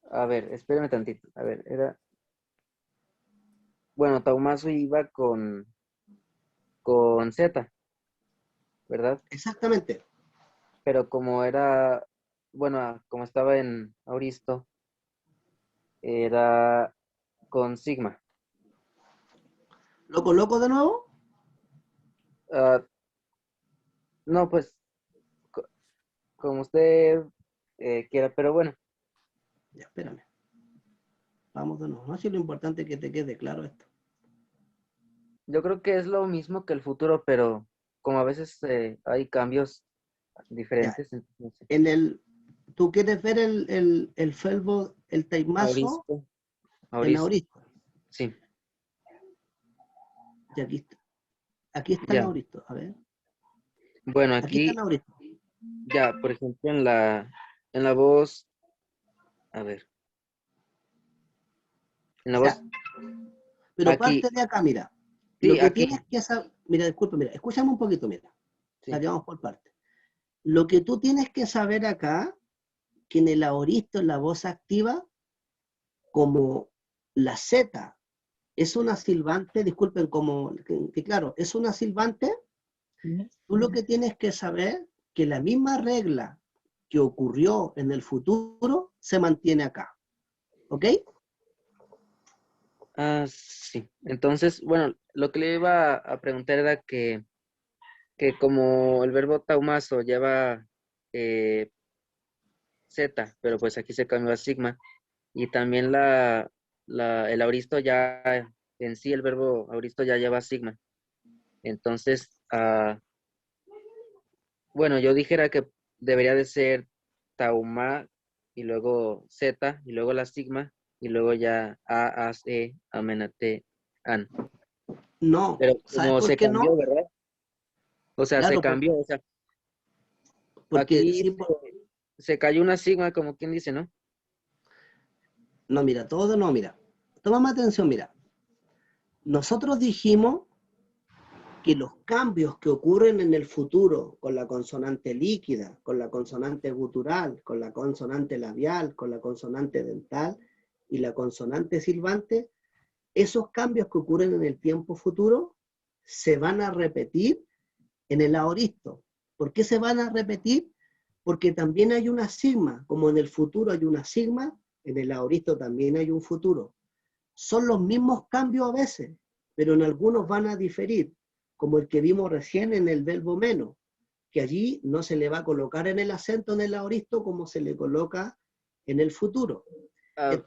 Speaker 4: A ver, espérame tantito. A ver, era... Bueno, taumazo iba con Z, ¿verdad?
Speaker 1: Exactamente.
Speaker 4: Pero como era, bueno, como estaba en auristo, era con sigma.
Speaker 1: ¿Lo coloco de nuevo?
Speaker 4: Ah, no, pues, como usted quiera, pero bueno,
Speaker 1: Ya, espérame. Vamos de nuevo. No sé lo importante es que te quede claro esto.
Speaker 4: yo creo que es lo mismo que el futuro, pero como a veces hay cambios
Speaker 1: Ya.
Speaker 4: diferentes, entonces,
Speaker 1: ¿Tú quieres ver el verbo, el taimazo
Speaker 4: auristo,
Speaker 1: en
Speaker 4: auristo,
Speaker 1: auristo?
Speaker 4: sí,
Speaker 1: Y aquí está el
Speaker 4: ya.
Speaker 1: auristo. A ver.
Speaker 4: Bueno,
Speaker 1: Aquí está el
Speaker 4: aquí,
Speaker 1: auristo.
Speaker 4: ya, por ejemplo, en la voz, a ver, en la voz,
Speaker 1: Ya. Pero
Speaker 4: aquí,
Speaker 1: parte de acá, mira. Lo
Speaker 4: sí,
Speaker 1: que
Speaker 4: aquí,
Speaker 1: tienes que saber. Mira, disculpa, mira. Escúchame un poquito, mira.
Speaker 4: sí.
Speaker 1: La llevamos por parte. Lo que tú tienes que saber acá, que en el aoristo, en la voz activa, como la Z es una silbante, disculpen, que claro, es una silbante, tú lo que tienes que saber que la misma regla que ocurrió en el futuro se mantiene acá. ¿Ok?
Speaker 4: Ah, sí. Entonces, bueno, lo que le iba a preguntar era que como el verbo taumazo lleva Z, pero pues aquí se cambió a sigma, y también el auristo ya, en sí el verbo auristo ya lleva sigma. Entonces, bueno, yo dijera que debería de ser tauma y luego Z y luego la sigma y luego ya A, As, E, Amenate, An.
Speaker 1: No.
Speaker 4: Pero
Speaker 1: ¿Sabes
Speaker 4: como
Speaker 1: por
Speaker 4: se
Speaker 1: qué
Speaker 4: cambió,
Speaker 1: no?
Speaker 4: ¿verdad? O sea, se
Speaker 1: Claro,
Speaker 4: cambió, o sea,
Speaker 1: porque
Speaker 4: aquí
Speaker 1: sí,
Speaker 4: se cayó una sigma, como quien dice, ¿no?
Speaker 1: no, mira, todo no, mira. Tómame atención, mira. Nosotros dijimos que los cambios que ocurren en el futuro con la consonante líquida, con la consonante gutural, con la consonante labial, con la consonante dental y la consonante silbante, esos cambios que ocurren en el tiempo futuro se van a repetir en el aoristo. ¿Por qué se van a repetir? Porque también hay una sigma, como en el futuro hay una sigma, en el aoristo también hay un futuro. Son los mismos cambios a veces, pero en algunos van a diferir, como el que vimos recién en el verbo menos, que allí no se le va a colocar en el acento en el aoristo como se le coloca en el futuro.
Speaker 4: A ver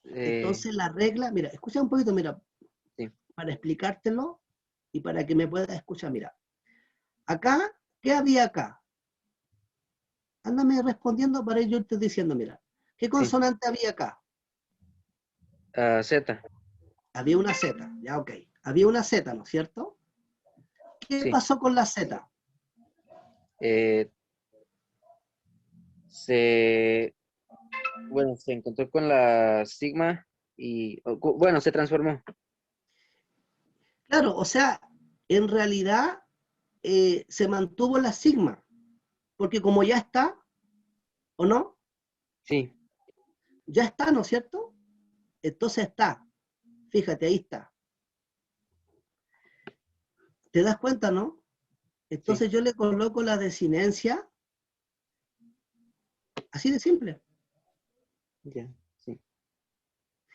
Speaker 1: Entonces,
Speaker 4: si...
Speaker 1: la regla, mira, escucha un poquito, mira,
Speaker 4: sí,
Speaker 1: para explicártelo y para que me puedas escuchar, mira. Acá, ¿qué había acá? Ándame respondiendo para yo irte diciendo, mira, ¿qué
Speaker 4: sí.
Speaker 1: consonante había acá?
Speaker 4: Z,
Speaker 1: Había una Z, ya ok. Había una Z, ¿no es cierto? ¿Qué
Speaker 4: sí.
Speaker 1: pasó con la Z?
Speaker 4: Eh, bueno, se encontró con la sigma y, bueno, se transformó.
Speaker 1: Claro, o sea, en realidad se mantuvo la sigma, porque como ya está, ¿o no?
Speaker 4: Sí,
Speaker 1: Ya está, ¿no es cierto? Entonces está. Fíjate, ahí está. ¿Te das cuenta, no? Entonces
Speaker 4: Sí.
Speaker 1: yo le coloco la desinencia así de simple.
Speaker 4: Ya, sí.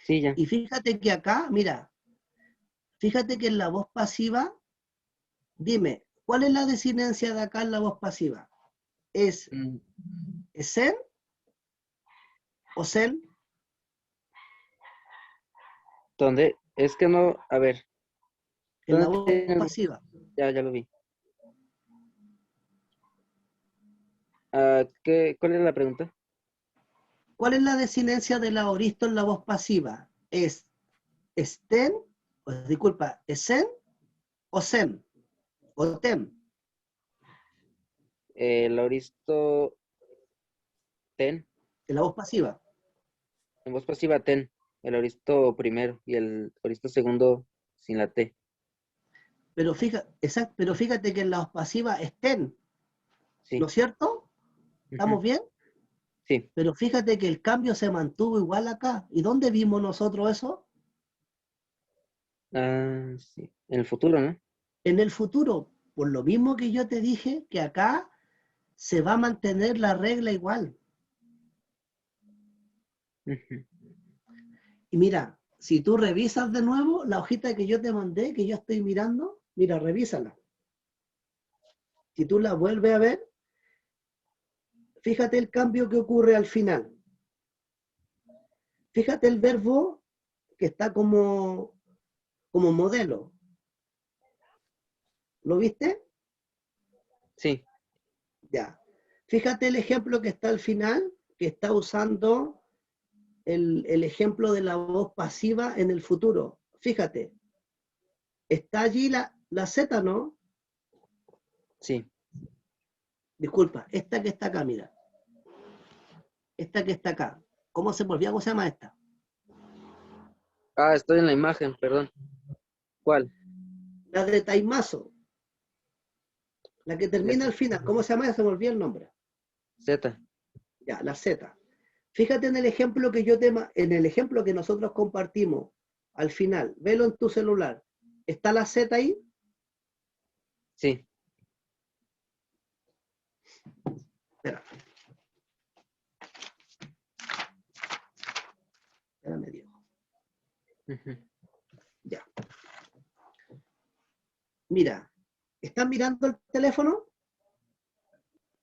Speaker 4: Sí, ya.
Speaker 1: Y fíjate que acá, mira, fíjate que en la voz pasiva, dime, ¿cuál es la desinencia de acá en la voz pasiva? ¿Es
Speaker 4: Mm,
Speaker 1: sen o sen?
Speaker 4: ¿Dónde? Es que no, a ver,
Speaker 1: En la
Speaker 4: ¿dónde
Speaker 1: voz
Speaker 4: tienes?
Speaker 1: pasiva.
Speaker 4: Ya lo vi. ¿Cuál es la pregunta?
Speaker 1: ¿Cuál es la desinencia del aoristo en la voz pasiva? ¿Es estén, disculpa, esen o sen? O tem,
Speaker 4: El auristo ten,
Speaker 1: en la voz pasiva.
Speaker 4: en voz pasiva ten, el auristo primero y el auristo segundo sin la T.
Speaker 1: Pero fíjate que en la voz pasiva estén, ¿no
Speaker 4: Sí.
Speaker 1: es cierto? ¿Estamos
Speaker 4: Ujú.
Speaker 1: bien?
Speaker 4: Sí.
Speaker 1: Pero fíjate que el cambio se mantuvo igual acá. ¿Y dónde vimos nosotros eso?
Speaker 4: Ah, sí. En el futuro, ¿no?
Speaker 1: En el futuro. Por lo mismo que yo te dije, que acá se va a mantener la regla igual.
Speaker 4: Ujú.
Speaker 1: Y mira, si tú revisas de nuevo la hojita que yo te mandé, que yo estoy mirando, mira, revísala. Si tú la vuelves a ver, fíjate el cambio que ocurre al final. Fíjate el verbo que está como modelo. ¿Lo viste?
Speaker 4: Sí.
Speaker 1: Ya. Fíjate el ejemplo que está al final, que está usando el ejemplo de la voz pasiva en el futuro. Fíjate, está allí la Z, ¿no?
Speaker 4: Sí.
Speaker 1: Disculpa, esta que está acá, mira. Esta que está acá. ¿Cómo se volvió? ¿Cómo se llama esta?
Speaker 4: Ah, estoy en la imagen, perdón. ¿Cuál?
Speaker 1: La de Taimazo. La que termina
Speaker 4: Z.
Speaker 1: al final. ¿Cómo se llama? Se me olvidó el nombre.
Speaker 4: Z.
Speaker 1: Ya, la Z. Fíjate en el ejemplo en el ejemplo que nosotros compartimos al final. Velo en tu celular. ¿Está la Z ahí?
Speaker 4: Sí.
Speaker 1: Espera. Espérame, Diego.
Speaker 4: Ujú.
Speaker 1: Ya. Mira, ¿estás mirando el teléfono?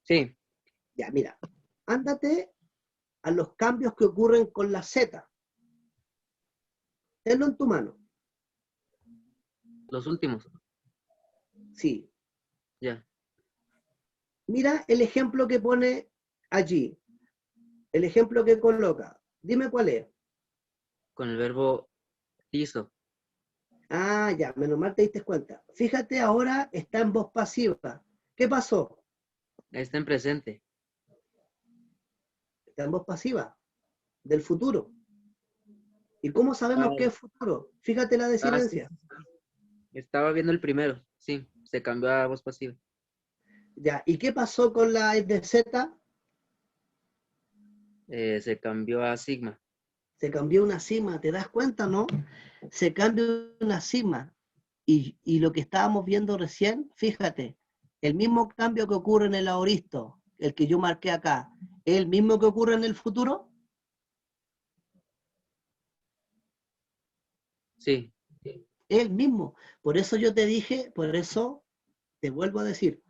Speaker 4: Sí.
Speaker 1: Ya, mira. Ándate a los cambios que ocurren con la Z. Tenlo en tu mano.
Speaker 4: Los últimos.
Speaker 1: Sí.
Speaker 4: Ya.
Speaker 1: Mira el ejemplo que pone allí. El ejemplo que coloca. Dime cuál es.
Speaker 4: Con el verbo hizo.
Speaker 1: Ah, ya, menos mal te diste cuenta. Fíjate, ahora está en voz pasiva. ¿Qué pasó?
Speaker 4: Está en presente.
Speaker 1: Está en voz pasiva, del futuro. ¿Y cómo
Speaker 4: Ah,
Speaker 1: sabemos que es futuro? Fíjate la
Speaker 4: sí.
Speaker 1: desinencia.
Speaker 4: Estaba viendo el primero. Sí. Se cambió a voz pasiva.
Speaker 1: Ya, ¿y qué pasó con la de Z?
Speaker 4: Se cambió a sigma.
Speaker 1: Se cambió una sigma, ¿te das cuenta, no? Se cambió una sigma. Y lo que estábamos viendo recién, fíjate, el mismo cambio que ocurre en el aoristo, el que yo marqué acá, ¿es el mismo que ocurre en el futuro?
Speaker 4: Sí.
Speaker 1: Es el mismo. Por eso yo te dije, por eso te vuelvo a decir,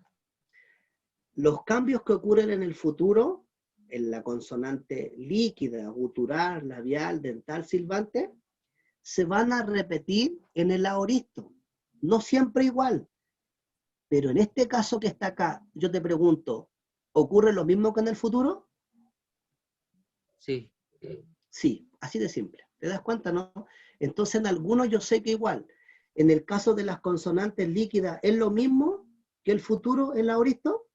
Speaker 1: los cambios que ocurren en el futuro, en la consonante líquida, gutural, labial, dental, silbante, se van a repetir en el aoristo. No siempre igual, pero en este caso que está acá, yo te pregunto, ¿ocurre lo mismo que en el futuro?
Speaker 4: Sí.
Speaker 1: Sí, así de simple. ¿Te das cuenta, no? Entonces en algunos yo sé que igual. En el caso de las consonantes líquidas, ¿es lo mismo que el futuro en el aoristo?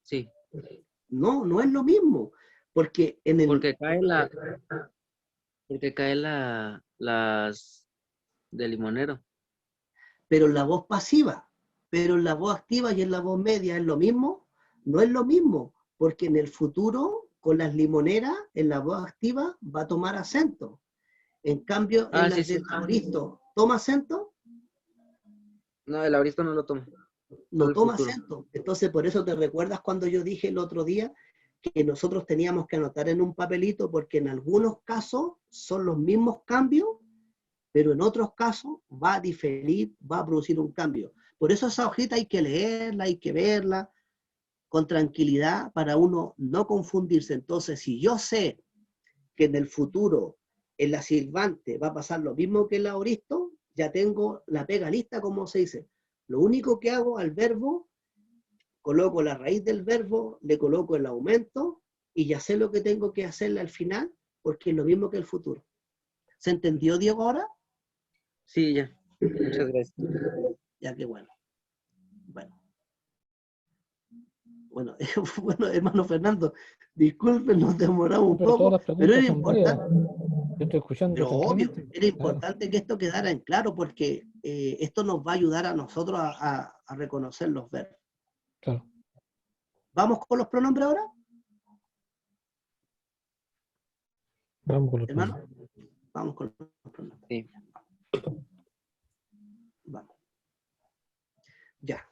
Speaker 4: Sí.
Speaker 1: No, no es lo mismo. Porque en el,
Speaker 4: Porque cae las del limonero.
Speaker 1: pero en la voz pasiva, pero en la voz activa y en la voz media es lo mismo, no es lo mismo, porque en el futuro con las limoneras, en la voz activa, va a tomar acento. En cambio, en las del auristo, ¿toma acento?
Speaker 4: No, el auristo no lo toma.
Speaker 1: No toma acento. Entonces, por eso te recuerdas cuando yo dije el otro día que nosotros teníamos que anotar en un papelito, porque en algunos casos son los mismos cambios, pero en otros casos va a diferir, va a producir un cambio. Por eso esa hojita hay que leerla, hay que verla con tranquilidad para uno no confundirse. Entonces, si yo sé que en el futuro en la silbante va a pasar lo mismo que en la auristo, ya tengo la pega lista, como se dice. Lo único que hago al verbo, coloco la raíz del verbo, le coloco el aumento y ya sé lo que tengo que hacerle al final, porque es lo mismo que el futuro. ¿Se entendió, Diego, ahora?
Speaker 4: Sí, ya. Muchas gracias.
Speaker 1: Ya que bueno. Bueno, bueno, hermano Fernando, disculpen, nos demoramos un
Speaker 2: Pero todas
Speaker 1: poco,
Speaker 2: las
Speaker 1: pero
Speaker 2: preguntas
Speaker 1: era
Speaker 2: son válidas.
Speaker 1: importante.
Speaker 2: Yo estoy escuchando
Speaker 1: Pero obvio,
Speaker 2: tranquilamente.
Speaker 1: era importante que esto quedara en claro porque esto nos va a ayudar a nosotros a reconocer los verbos.
Speaker 2: Claro.
Speaker 1: ¿Vamos con los pronombres ahora?
Speaker 2: Vamos con los
Speaker 1: Hermano,
Speaker 2: pronombres.
Speaker 1: vamos con los pronombres.
Speaker 4: Sí.
Speaker 1: Vamos. Ya.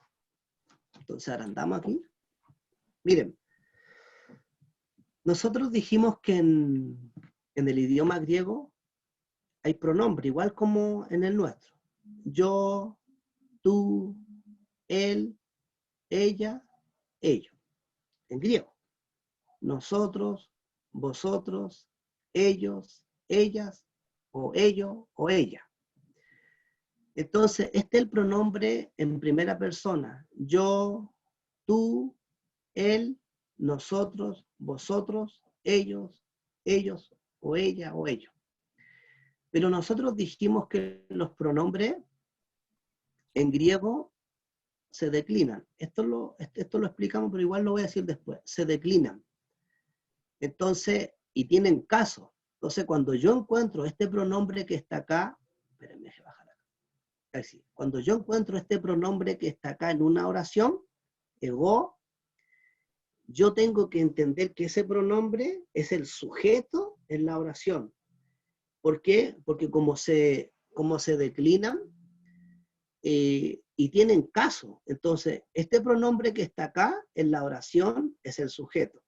Speaker 1: Entonces ahora andamos aquí. Miren, nosotros dijimos que en el idioma griego hay pronombre, igual como en el nuestro. Yo, tú, él, ella, ellos. En griego. Nosotros, vosotros, ellos, ellas, o ellos, o ella. Entonces, este es el pronombre en primera persona. Yo, tú, él, nosotros, vosotros, ellos, ellos, o ella, o ellos. Pero nosotros dijimos que los pronombres en griego se declinan. Esto lo explicamos, pero igual lo voy a decir después. Se declinan. Entonces, y tienen caso. Entonces, cuando yo encuentro este pronombre que está acá, espérenme, déjame bajar acá. Así, cuando yo encuentro este pronombre que está acá en una oración, ego, yo tengo que entender que ese pronombre es el sujeto en la oración. ¿Por qué? Porque como se declinan y tienen caso, entonces este pronombre que está acá en la oración es el sujeto.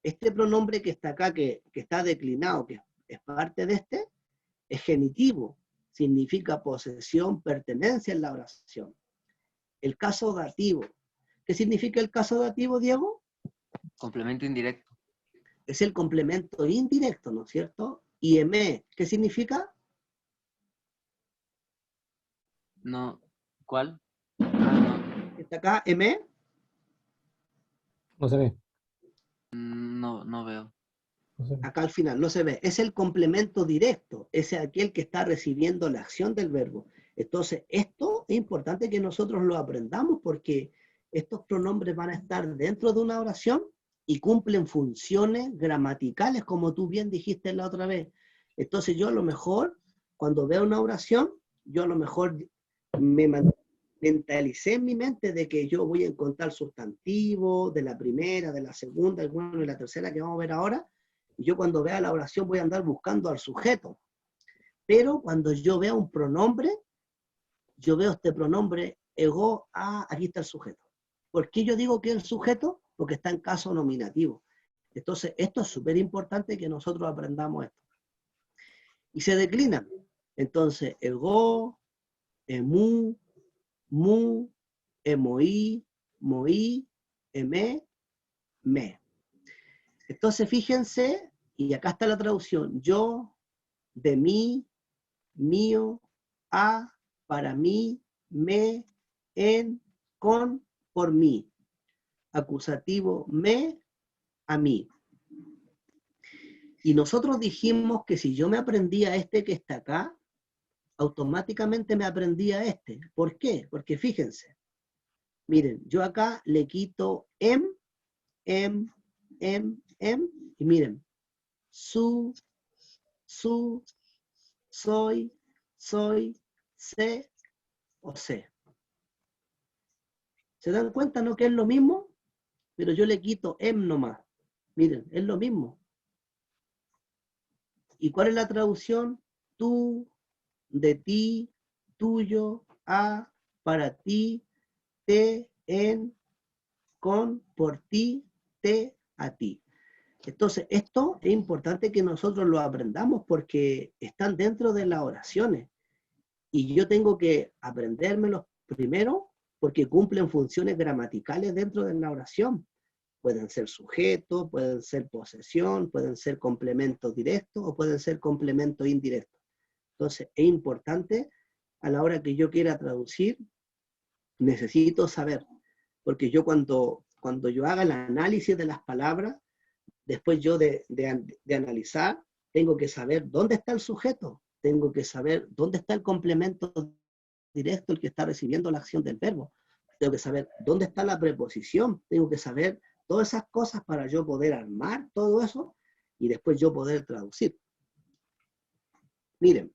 Speaker 1: Este pronombre que está acá, que está declinado, que es parte de este, es genitivo, significa posesión, pertenencia en la oración. El caso dativo. ¿Qué significa el caso dativo, Diego?
Speaker 4: Complemento indirecto.
Speaker 1: Es el complemento indirecto, ¿no es cierto? Y eme, ¿qué significa?
Speaker 4: No. ¿Cuál? No.
Speaker 1: ¿Está acá eme?
Speaker 2: No se ve.
Speaker 4: No veo.
Speaker 2: No se ve.
Speaker 1: Acá al final, no se ve. Es el complemento directo. Es aquel que está recibiendo la acción del verbo. Entonces, esto es importante que nosotros lo aprendamos porque estos pronombres van a estar dentro de una oración y cumplen funciones gramaticales, como tú bien dijiste la otra vez. Entonces, yo a lo mejor, cuando veo una oración, yo a lo mejor me mentalicé en mi mente de que yo voy a encontrar sustantivos de la primera, de la segunda, bueno, de la tercera que vamos a ver ahora. Y yo cuando vea la oración voy a andar buscando al sujeto. Pero cuando yo vea un pronombre, yo veo este pronombre ego, aquí está el sujeto. ¿Por qué yo digo que es el sujeto? Porque está en caso nominativo. Entonces, esto es súper importante que nosotros aprendamos esto. Y se declinan. Entonces, ego, emu, mu, emoí, moí, emé, me. Entonces, fíjense, y acá está la traducción, yo, de mí, mío, a, para mí, me, en, con, por mí. Acusativo, me, a mí. Y nosotros dijimos que si yo me aprendía este que está acá, automáticamente me aprendía este. ¿Por qué? Porque fíjense, miren, yo acá le quito em, y miren, su, soy, sé o sé. ¿Se dan cuenta, no? Que es lo mismo, pero yo le quito em nomás. Miren, es lo mismo. ¿Y cuál es la traducción? Tú, de ti, tuyo, a, para ti, te, en, con, por ti, te, a ti. Entonces, esto es importante que nosotros lo aprendamos porque están dentro de las oraciones. Y yo tengo que aprendérmelos primero porque cumplen funciones gramaticales dentro de la oración. Pueden ser sujetos, pueden ser posesión, pueden ser complementos directos o pueden ser complementos indirectos. Entonces, es importante a la hora que yo quiera traducir, necesito saber, porque yo cuando yo haga el análisis de las palabras, después yo de analizar, tengo que saber dónde está el sujeto, tengo que saber dónde está el complemento directo, el que está recibiendo la acción del verbo, tengo que saber dónde está la preposición, tengo que saber todas esas cosas para yo poder armar todo eso y después yo poder traducir. Miren,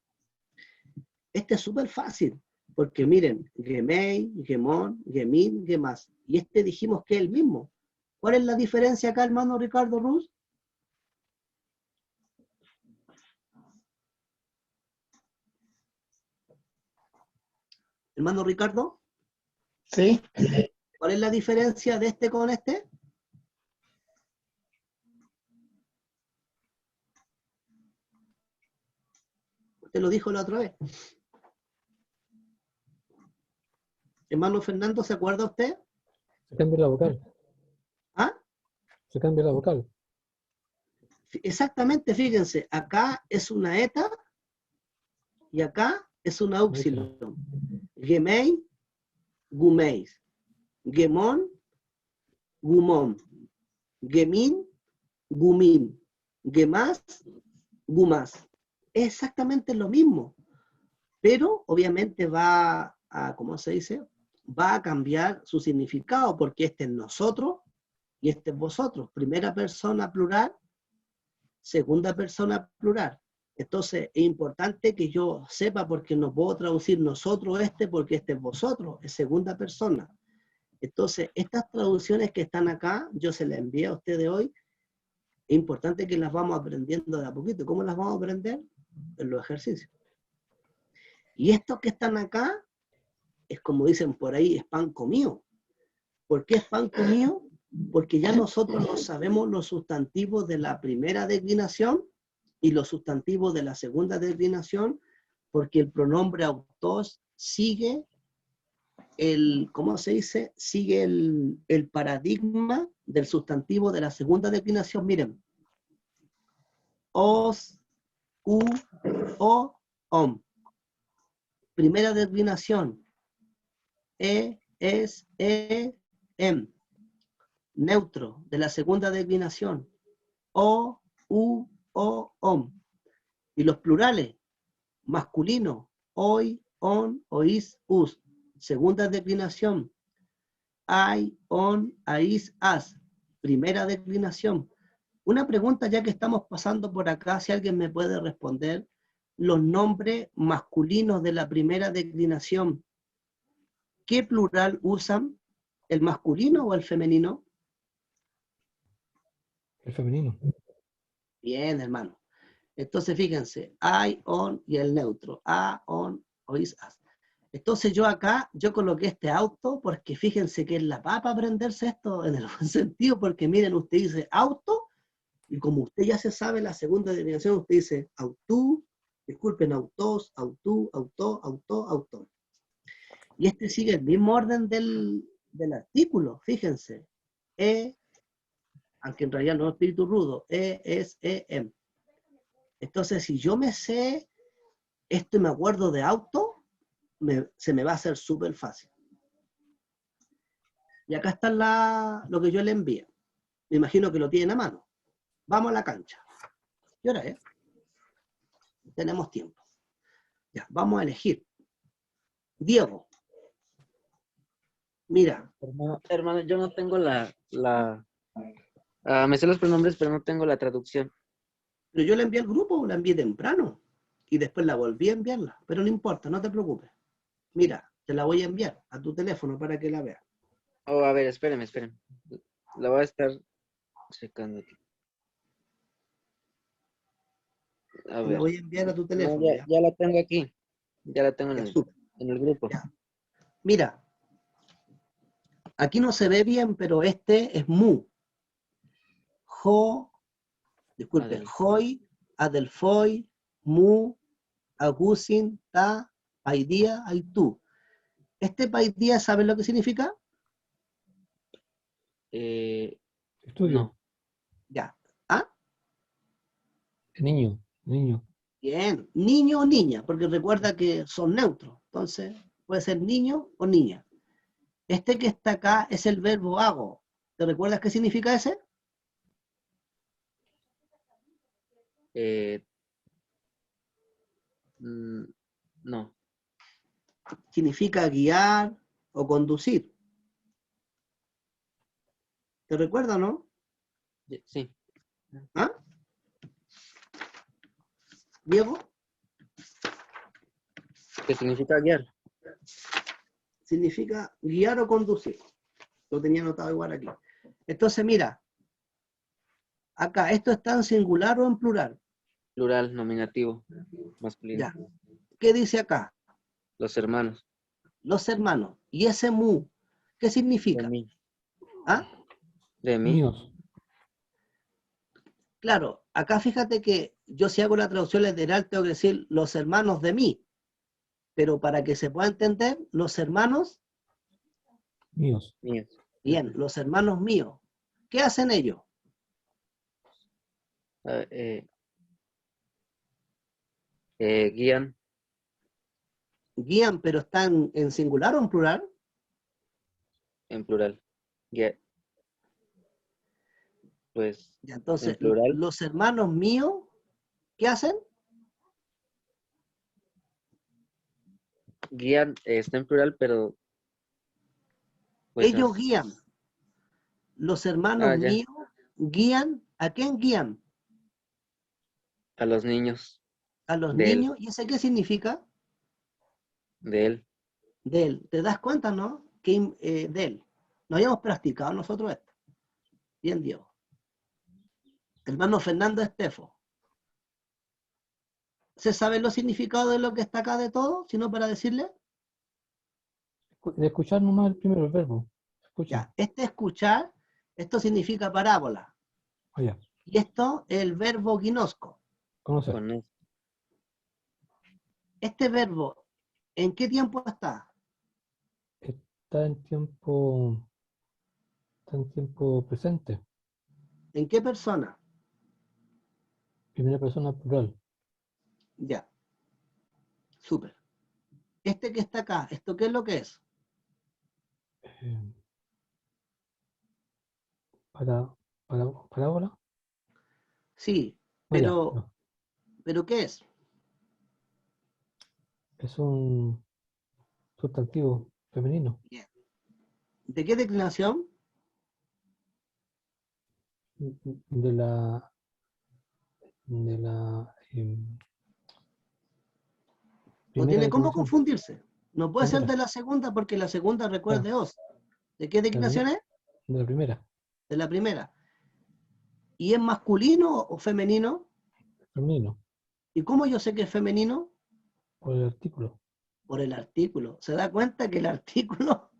Speaker 1: este es súper fácil, porque miren, gemei, gemón, gemin, gemas, y este dijimos que es el mismo. ¿Cuál es la diferencia acá, hermano Ricardo Ruz? Hermano Ricardo.
Speaker 5: Sí.
Speaker 1: ¿Cuál es la diferencia de este con este? Usted lo dijo la otra vez. Hermano Fernando, ¿se acuerda usted?
Speaker 2: Se cambia la vocal.
Speaker 1: ¿Ah?
Speaker 2: Se cambia la vocal.
Speaker 1: Exactamente, fíjense, acá es una eta y acá es una upsilon. Gemei, gumeis. Gemón, gumón. Gemin, gumin. Gemas, gumas. Es exactamente lo mismo, pero obviamente va a, ¿cómo se dice? Va a cambiar su significado, porque este es nosotros y este es vosotros. Primera persona plural, segunda persona plural. Entonces es importante que yo sepa, porque no puedo traducir nosotros porque este es vosotros, es segunda persona. Entonces, estas traducciones que están acá, yo se las envié a ustedes hoy, es importante que las vamos aprendiendo de a poquito. ¿Cómo las vamos a aprender? En los ejercicios. Y estos que están acá, es como dicen por ahí, es pan comido. ¿Por qué es pan comido? Porque ya nosotros no sabemos los sustantivos de la primera declinación y los sustantivos de la segunda declinación, porque el pronombre autos sigue ¿cómo se dice? Sigue el paradigma del sustantivo de la segunda declinación. Miren, os, u, o, om. Primera declinación, es, em. Neutro de la segunda declinación, o, u, o, om. Y los plurales, masculino, hoy, on, oís, us. Segunda declinación, I, on, ais, as. Primera declinación. Una pregunta ya que estamos pasando por acá, si alguien me puede responder, los nombres masculinos de la primera declinación, ¿qué plural usan? ¿El masculino o el femenino?
Speaker 2: El femenino.
Speaker 1: Bien, hermano. Entonces, fíjense, I, on y el neutro. A, on, oís, as. Entonces yo acá, yo coloqué este auto, porque fíjense que es la papa aprenderse esto en el buen sentido, porque miren, usted dice auto, y como usted ya se sabe la segunda declinación, usted dice autú, disculpen, autos, autú, auto, auto, auto. Y este sigue el mismo orden del artículo, fíjense. Aunque en realidad no es espíritu rudo, es, em. Entonces, si yo me sé esto y me acuerdo de auto, se me va a hacer súper fácil. Y acá está lo que yo le envié. Me imagino que lo tienen a mano. Vamos a la cancha. ¿Qué hora es? Tenemos tiempo. Ya, vamos a elegir. Diego. Mira.
Speaker 4: Hermano, yo no tengo me sé los pronombres, pero no tengo la traducción.
Speaker 1: Pero yo la envié al grupo, la envié temprano. Y después la volví a enviarla. Pero no importa, no te preocupes. Mira, te la voy a enviar a tu teléfono para que la veas.
Speaker 4: Oh, a ver, espéreme. La voy a estar checando aquí. A
Speaker 1: Te la
Speaker 4: ver.
Speaker 1: voy a enviar a tu
Speaker 4: No,
Speaker 1: teléfono, ¿ya?
Speaker 4: ya la tengo aquí. Ya la tengo
Speaker 1: Ya, súper.
Speaker 4: en el grupo.
Speaker 1: Ya. Mira, aquí no se ve bien, pero este es mu. Jo, disculpe,
Speaker 4: Adel.
Speaker 1: Joy, Adelfoy, Mu, Agusin, Ta, Paidía, Aitú. ¿Este Paidía sabe lo que significa?
Speaker 2: Estudio.
Speaker 4: No.
Speaker 1: Ya. ¿Ah?
Speaker 2: Niño, niño.
Speaker 1: Bien. Niño o niña, porque recuerda que son neutros. Entonces, puede ser niño o niña. Este que está acá es el verbo hago. ¿Te recuerdas qué significa ese?
Speaker 4: Eh, no.
Speaker 1: Significa guiar o conducir. ¿Te recuerda, no?
Speaker 4: Sí.
Speaker 1: ¿Ah? Diego,
Speaker 4: ¿Qué significa guiar?
Speaker 1: significa guiar o conducir. Lo tenía anotado igual aquí. Entonces, mira, acá, ¿esto está en singular o en plural?
Speaker 4: Plural, nominativo, masculino.
Speaker 1: Ya. ¿Qué dice acá?
Speaker 4: Los hermanos.
Speaker 1: Los hermanos. ¿Y ese mu? ¿Qué
Speaker 4: De
Speaker 1: significa?
Speaker 4: mí.
Speaker 1: ¿Ah?
Speaker 4: De mí.
Speaker 2: Míos.
Speaker 1: Claro, acá fíjate que yo si hago la traducción literal tengo que decir los hermanos de mí, pero para que se pueda entender, los hermanos,
Speaker 2: Míos.
Speaker 4: Míos.
Speaker 1: bien, los hermanos míos. ¿Qué hacen ellos?
Speaker 4: Ah, guían
Speaker 1: Guían, pero están en singular o en plural.
Speaker 4: en plural. Pues
Speaker 1: Ya,
Speaker 4: en
Speaker 1: entonces,
Speaker 4: plural.
Speaker 1: los hermanos míos, ¿qué hacen?
Speaker 4: Guían, está en plural, pero pues
Speaker 1: Ellos guían. Los hermanos
Speaker 4: ya.
Speaker 1: míos guían. ¿A quién guían?
Speaker 4: A los niños
Speaker 1: A los
Speaker 4: de él.
Speaker 1: niños. ¿Y ese qué significa?
Speaker 4: De él.
Speaker 1: De él. ¿Te das cuenta, no? Que, de él. No habíamos practicado nosotros esto. Bien, Diego. Hermano Fernando Estefo. ¿Se sabe los significados de lo que está acá de todo? Sino para decirle.
Speaker 2: De escuchar nomás el primero, el verbo. Escucha.
Speaker 1: Ya, este escuchar, esto significa parábola.
Speaker 2: Oye,
Speaker 1: Y esto, el verbo ginosco.
Speaker 2: conocer.
Speaker 4: Con él.
Speaker 1: Este verbo, ¿en qué tiempo está?
Speaker 2: Está en tiempo. Está en tiempo presente.
Speaker 1: ¿En qué persona?
Speaker 2: Primera persona plural.
Speaker 1: Ya, súper. Este que está acá, ¿esto qué es lo que es?
Speaker 2: Eh, para, parábola.
Speaker 1: Sí,
Speaker 2: Ya,
Speaker 1: pero,
Speaker 2: no.
Speaker 1: ¿pero qué es?
Speaker 2: Es un sustantivo femenino.
Speaker 1: Bien. ¿De qué declinación?
Speaker 2: De la. De la
Speaker 1: No
Speaker 2: primera
Speaker 1: tiene cómo
Speaker 2: declinación.
Speaker 1: confundirse. No puede ser
Speaker 2: Primera.
Speaker 1: de la segunda porque la segunda recuerde
Speaker 2: Claro,
Speaker 1: os. ¿De qué declinación es?
Speaker 2: de la primera.
Speaker 1: De la primera. ¿Y es masculino o femenino?
Speaker 2: Femenino.
Speaker 1: ¿Y cómo yo sé que es femenino?
Speaker 2: Por el artículo.
Speaker 1: Por el artículo. ¿Se da cuenta que el artículo,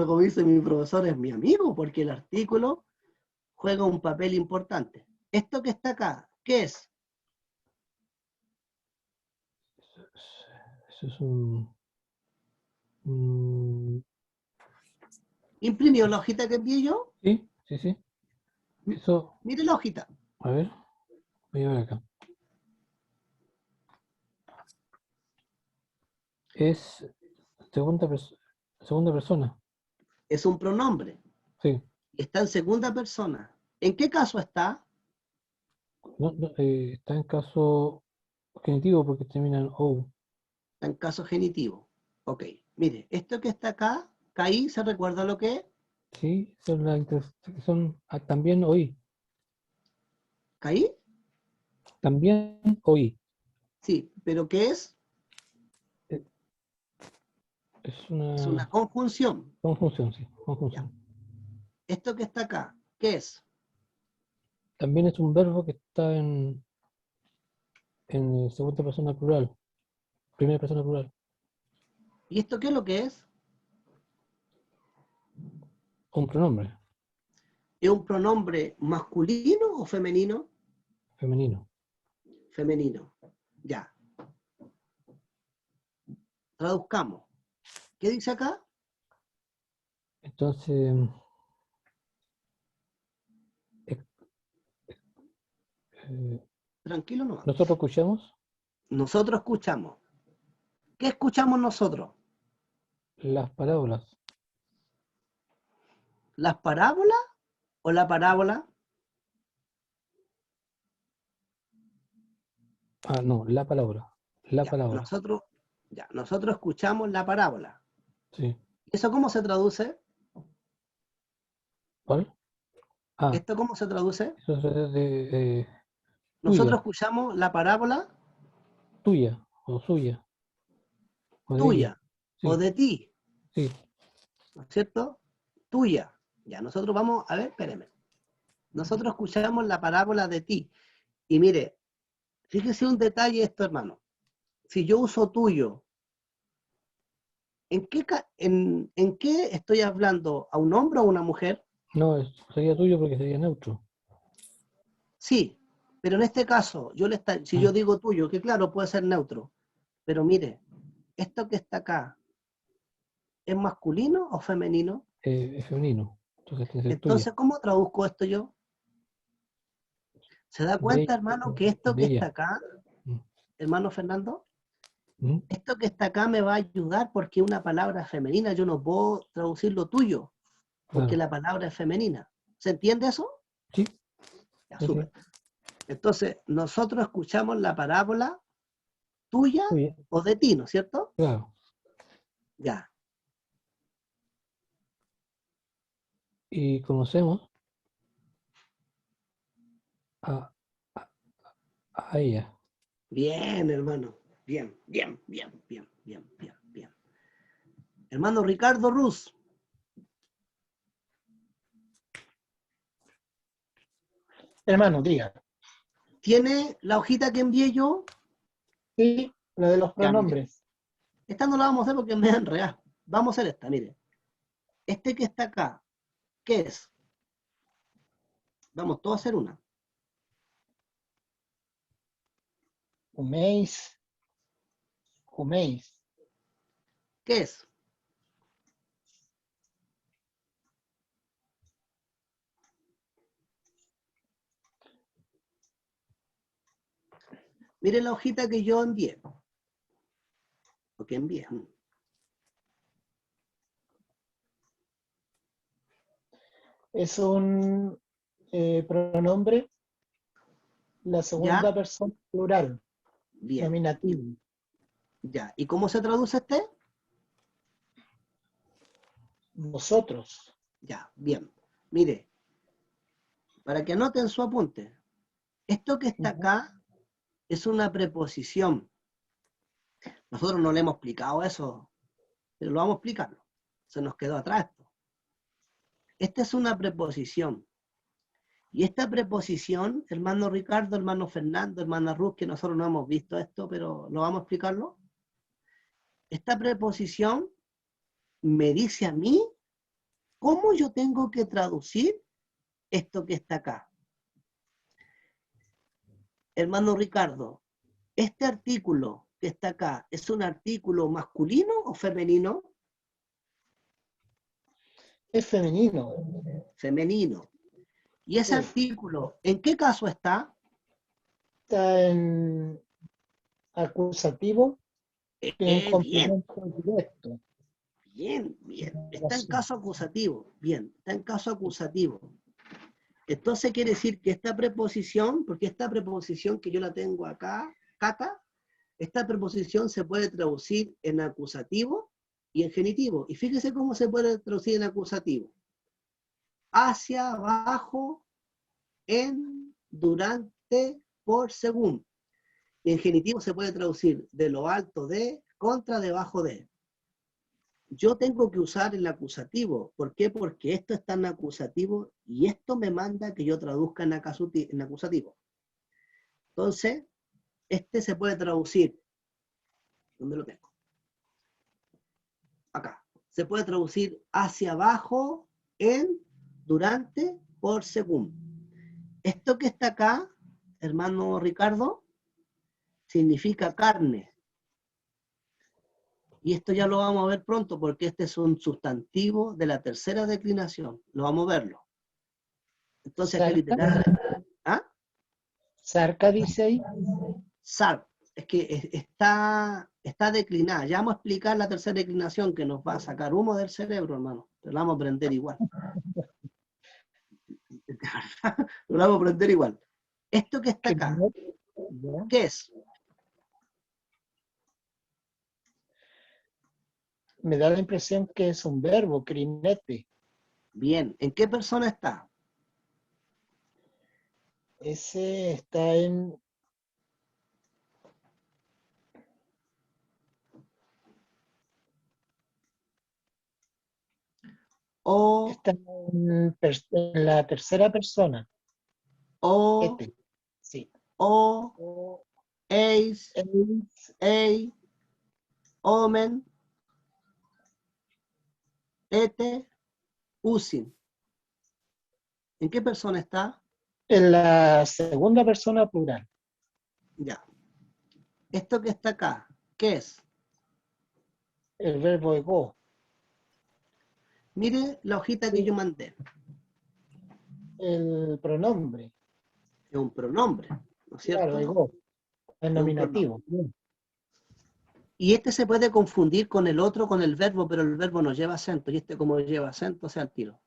Speaker 1: como dice mi profesor, es mi amigo? Porque el artículo juega un papel importante. Esto que está acá, ¿qué es?
Speaker 2: Eso es un.
Speaker 1: ¿Imprimió la hojita que envié yo?
Speaker 2: Sí, sí, sí. Eso.
Speaker 1: Mire la hojita.
Speaker 2: A ver. Voy a ver acá. Es segunda persona.
Speaker 1: Es un pronombre.
Speaker 2: Sí.
Speaker 1: Está en segunda persona. ¿En qué caso está?
Speaker 2: Está en caso genitivo porque termina en O.
Speaker 1: Está en caso genitivo. Ok, mire, esto que está acá, caí, ¿se recuerda lo que es?
Speaker 2: Sí, son la intersección. También oí.
Speaker 1: ¿Caí?
Speaker 2: También oí.
Speaker 1: Sí, pero ¿qué es?
Speaker 2: Eh, Es
Speaker 1: Es una
Speaker 2: una
Speaker 1: conjunción.
Speaker 2: conjunción, sí.
Speaker 1: Ya.
Speaker 2: Conjunción.
Speaker 1: Esto que está acá, ¿qué es?
Speaker 2: También es un verbo que está en en segunda persona plural, primera persona plural,
Speaker 1: ¿Y esto qué es lo que es?
Speaker 2: un pronombre
Speaker 1: ¿Es un pronombre masculino o femenino?
Speaker 2: femenino.
Speaker 1: Femenino. Ya. Traduzcamos. ¿Qué dice acá?
Speaker 2: Entonces, eh, eh,
Speaker 1: Tranquilo nomás.
Speaker 2: nosotros escuchamos
Speaker 1: Nosotros escuchamos. ¿Qué escuchamos nosotros?
Speaker 2: las parábolas.
Speaker 1: ¿Las parábolas o la parábola?
Speaker 2: Ah, no, la palabra. La
Speaker 1: Ya,
Speaker 2: palabra.
Speaker 1: nosotros escuchamos la parábola.
Speaker 2: Sí.
Speaker 1: ¿Eso cómo se traduce?
Speaker 2: ¿Cuál? Ah,
Speaker 1: ¿Esto cómo se traduce?
Speaker 2: eso es de
Speaker 1: Nosotros
Speaker 2: tuya,
Speaker 1: escuchamos la parábola
Speaker 2: tuya, o suya, o de ella.
Speaker 1: tuya o
Speaker 2: Sí,
Speaker 1: de ti,
Speaker 2: sí.
Speaker 1: ¿no es cierto? Tuya. Ya, nosotros vamos, a ver, espéreme. Nosotros escuchamos la parábola de ti. Y mire, fíjese un detalle esto, hermano. Si yo uso tuyo, ¿en qué estoy hablando? ¿A un hombre o a una mujer?
Speaker 2: No, sería tuyo porque sería neutro.
Speaker 1: Sí, pero en este caso, si
Speaker 2: Ah,
Speaker 1: yo digo tuyo, que claro, puede ser neutro, pero mire, esto que está acá, ¿es masculino o femenino?
Speaker 2: es femenino. Entonces tiene que ser tuya.
Speaker 1: Entonces, ¿cómo traduzco esto yo? ¿Se da
Speaker 2: De,
Speaker 1: cuenta, hermano, que esto
Speaker 2: de
Speaker 1: que está
Speaker 2: ella.
Speaker 1: acá,
Speaker 2: Mm,
Speaker 1: hermano Fernando,
Speaker 2: mm,
Speaker 1: esto que está acá me va a ayudar porque es una palabra femenina, yo no puedo traducirlo tuyo, porque
Speaker 2: claro.
Speaker 1: la palabra es femenina. ¿Se entiende eso?
Speaker 2: Sí,
Speaker 1: Ya,
Speaker 2: sí, sí.
Speaker 1: súper. Entonces, nosotros escuchamos la parábola tuya
Speaker 2: Tuya,
Speaker 1: o de ti, ¿no es cierto?
Speaker 2: claro.
Speaker 1: Ya.
Speaker 2: Y conocemos a, a, a ella.
Speaker 1: Bien, hermano. Bien, bien, bien, bien, bien, bien, bien. Hermano Ricardo Ruz,
Speaker 5: Hermano, diga.
Speaker 1: ¿tiene la hojita que envié yo?
Speaker 5: Sí, lo de los
Speaker 1: Ya, mire.
Speaker 5: pronombres.
Speaker 1: Esta no la vamos a hacer porque me da enredar. Vamos a hacer esta, mire. Este que está acá, ¿qué es? Vamos todos a hacer una.
Speaker 5: Huméis, huméis.
Speaker 1: ¿Qué es? Mire la hojita que yo envié. O que envié.
Speaker 5: Es un pronombre, la
Speaker 1: ¿Ya?
Speaker 5: segunda persona plural,
Speaker 1: Bien.
Speaker 5: nominativo.
Speaker 1: Ya. ¿Y cómo se traduce este?
Speaker 5: Nosotros.
Speaker 1: Ya, bien. Mire, para que anoten su apunte. Esto que está
Speaker 5: Ujú.
Speaker 1: acá es una preposición. Nosotros no le hemos explicado eso, pero lo vamos a explicarlo. Se nos quedó atrás esto. Esta es una preposición. Y esta preposición, hermano Ricardo, hermano Fernando, hermana Ruth, que nosotros no hemos visto esto, pero lo vamos a explicarlo. Esta preposición me dice a mí cómo yo tengo que traducir esto que está acá. Hermano Ricardo, ¿este artículo que está acá es un artículo masculino o femenino?
Speaker 5: Es femenino.
Speaker 1: Femenino. ¿Y ese
Speaker 5: Sí.
Speaker 1: artículo en qué caso está?
Speaker 5: Está en acusativo, en
Speaker 1: Bien,
Speaker 5: complemento directo.
Speaker 1: bien, bien. Está en
Speaker 5: Razón.
Speaker 1: caso acusativo. Bien, está en caso acusativo. Entonces quiere decir que esta preposición, porque esta preposición que yo la tengo acá, Cata, esta preposición se puede traducir en acusativo y en genitivo. Y fíjese cómo se puede traducir en acusativo. Hacia, abajo, en, durante, por, según. Y en genitivo se puede traducir de lo alto de, contra, debajo de. Yo tengo que usar el acusativo. ¿Por qué? Porque esto está en acusativo y esto me manda que yo traduzca en acusativo. Entonces, Este se puede traducir. ¿Dónde lo tengo? Acá. Se puede traducir hacia abajo, en, durante, por, según. Esto que está acá, hermano Ricardo, significa carne. Y esto ya lo vamos a ver pronto porque este es un sustantivo de la tercera declinación. Lo vamos a verlo. Entonces aquí
Speaker 5: Sarca,
Speaker 1: literal. ¿Ah?
Speaker 5: sarca dice ahí.
Speaker 1: Sar. Es que está declinada. Ya vamos a explicar la tercera declinación que nos va a sacar humo del cerebro, hermano. Pero la vamos a aprender igual. Lo vamos a aprender igual. Esto que está acá,
Speaker 5: Ya.
Speaker 1: ¿qué es?
Speaker 5: Me da la impresión que es un verbo, crinete.
Speaker 1: Bien. ¿En qué persona está?
Speaker 5: Ese está en
Speaker 1: O,
Speaker 5: está en la tercera persona.
Speaker 1: o,
Speaker 5: Sí.
Speaker 1: o,
Speaker 5: O,
Speaker 1: eis,
Speaker 5: eis,
Speaker 1: ei, omen, ete, usin. ¿En qué persona está?
Speaker 5: en la segunda persona plural.
Speaker 1: Ya. Esto que está acá, ¿qué es?
Speaker 5: El verbo ego.
Speaker 1: Mire la hojita que
Speaker 5: Sí,
Speaker 1: yo mandé.
Speaker 5: el pronombre.
Speaker 1: Es un pronombre, ¿no es
Speaker 5: Claro,
Speaker 1: cierto?
Speaker 5: ego. El
Speaker 1: Es un pronombre.
Speaker 5: nominativo. Bien.
Speaker 1: Y este se puede confundir con el otro, con el verbo, pero el verbo no lleva acento. Y este como lleva acento, sea al tiro.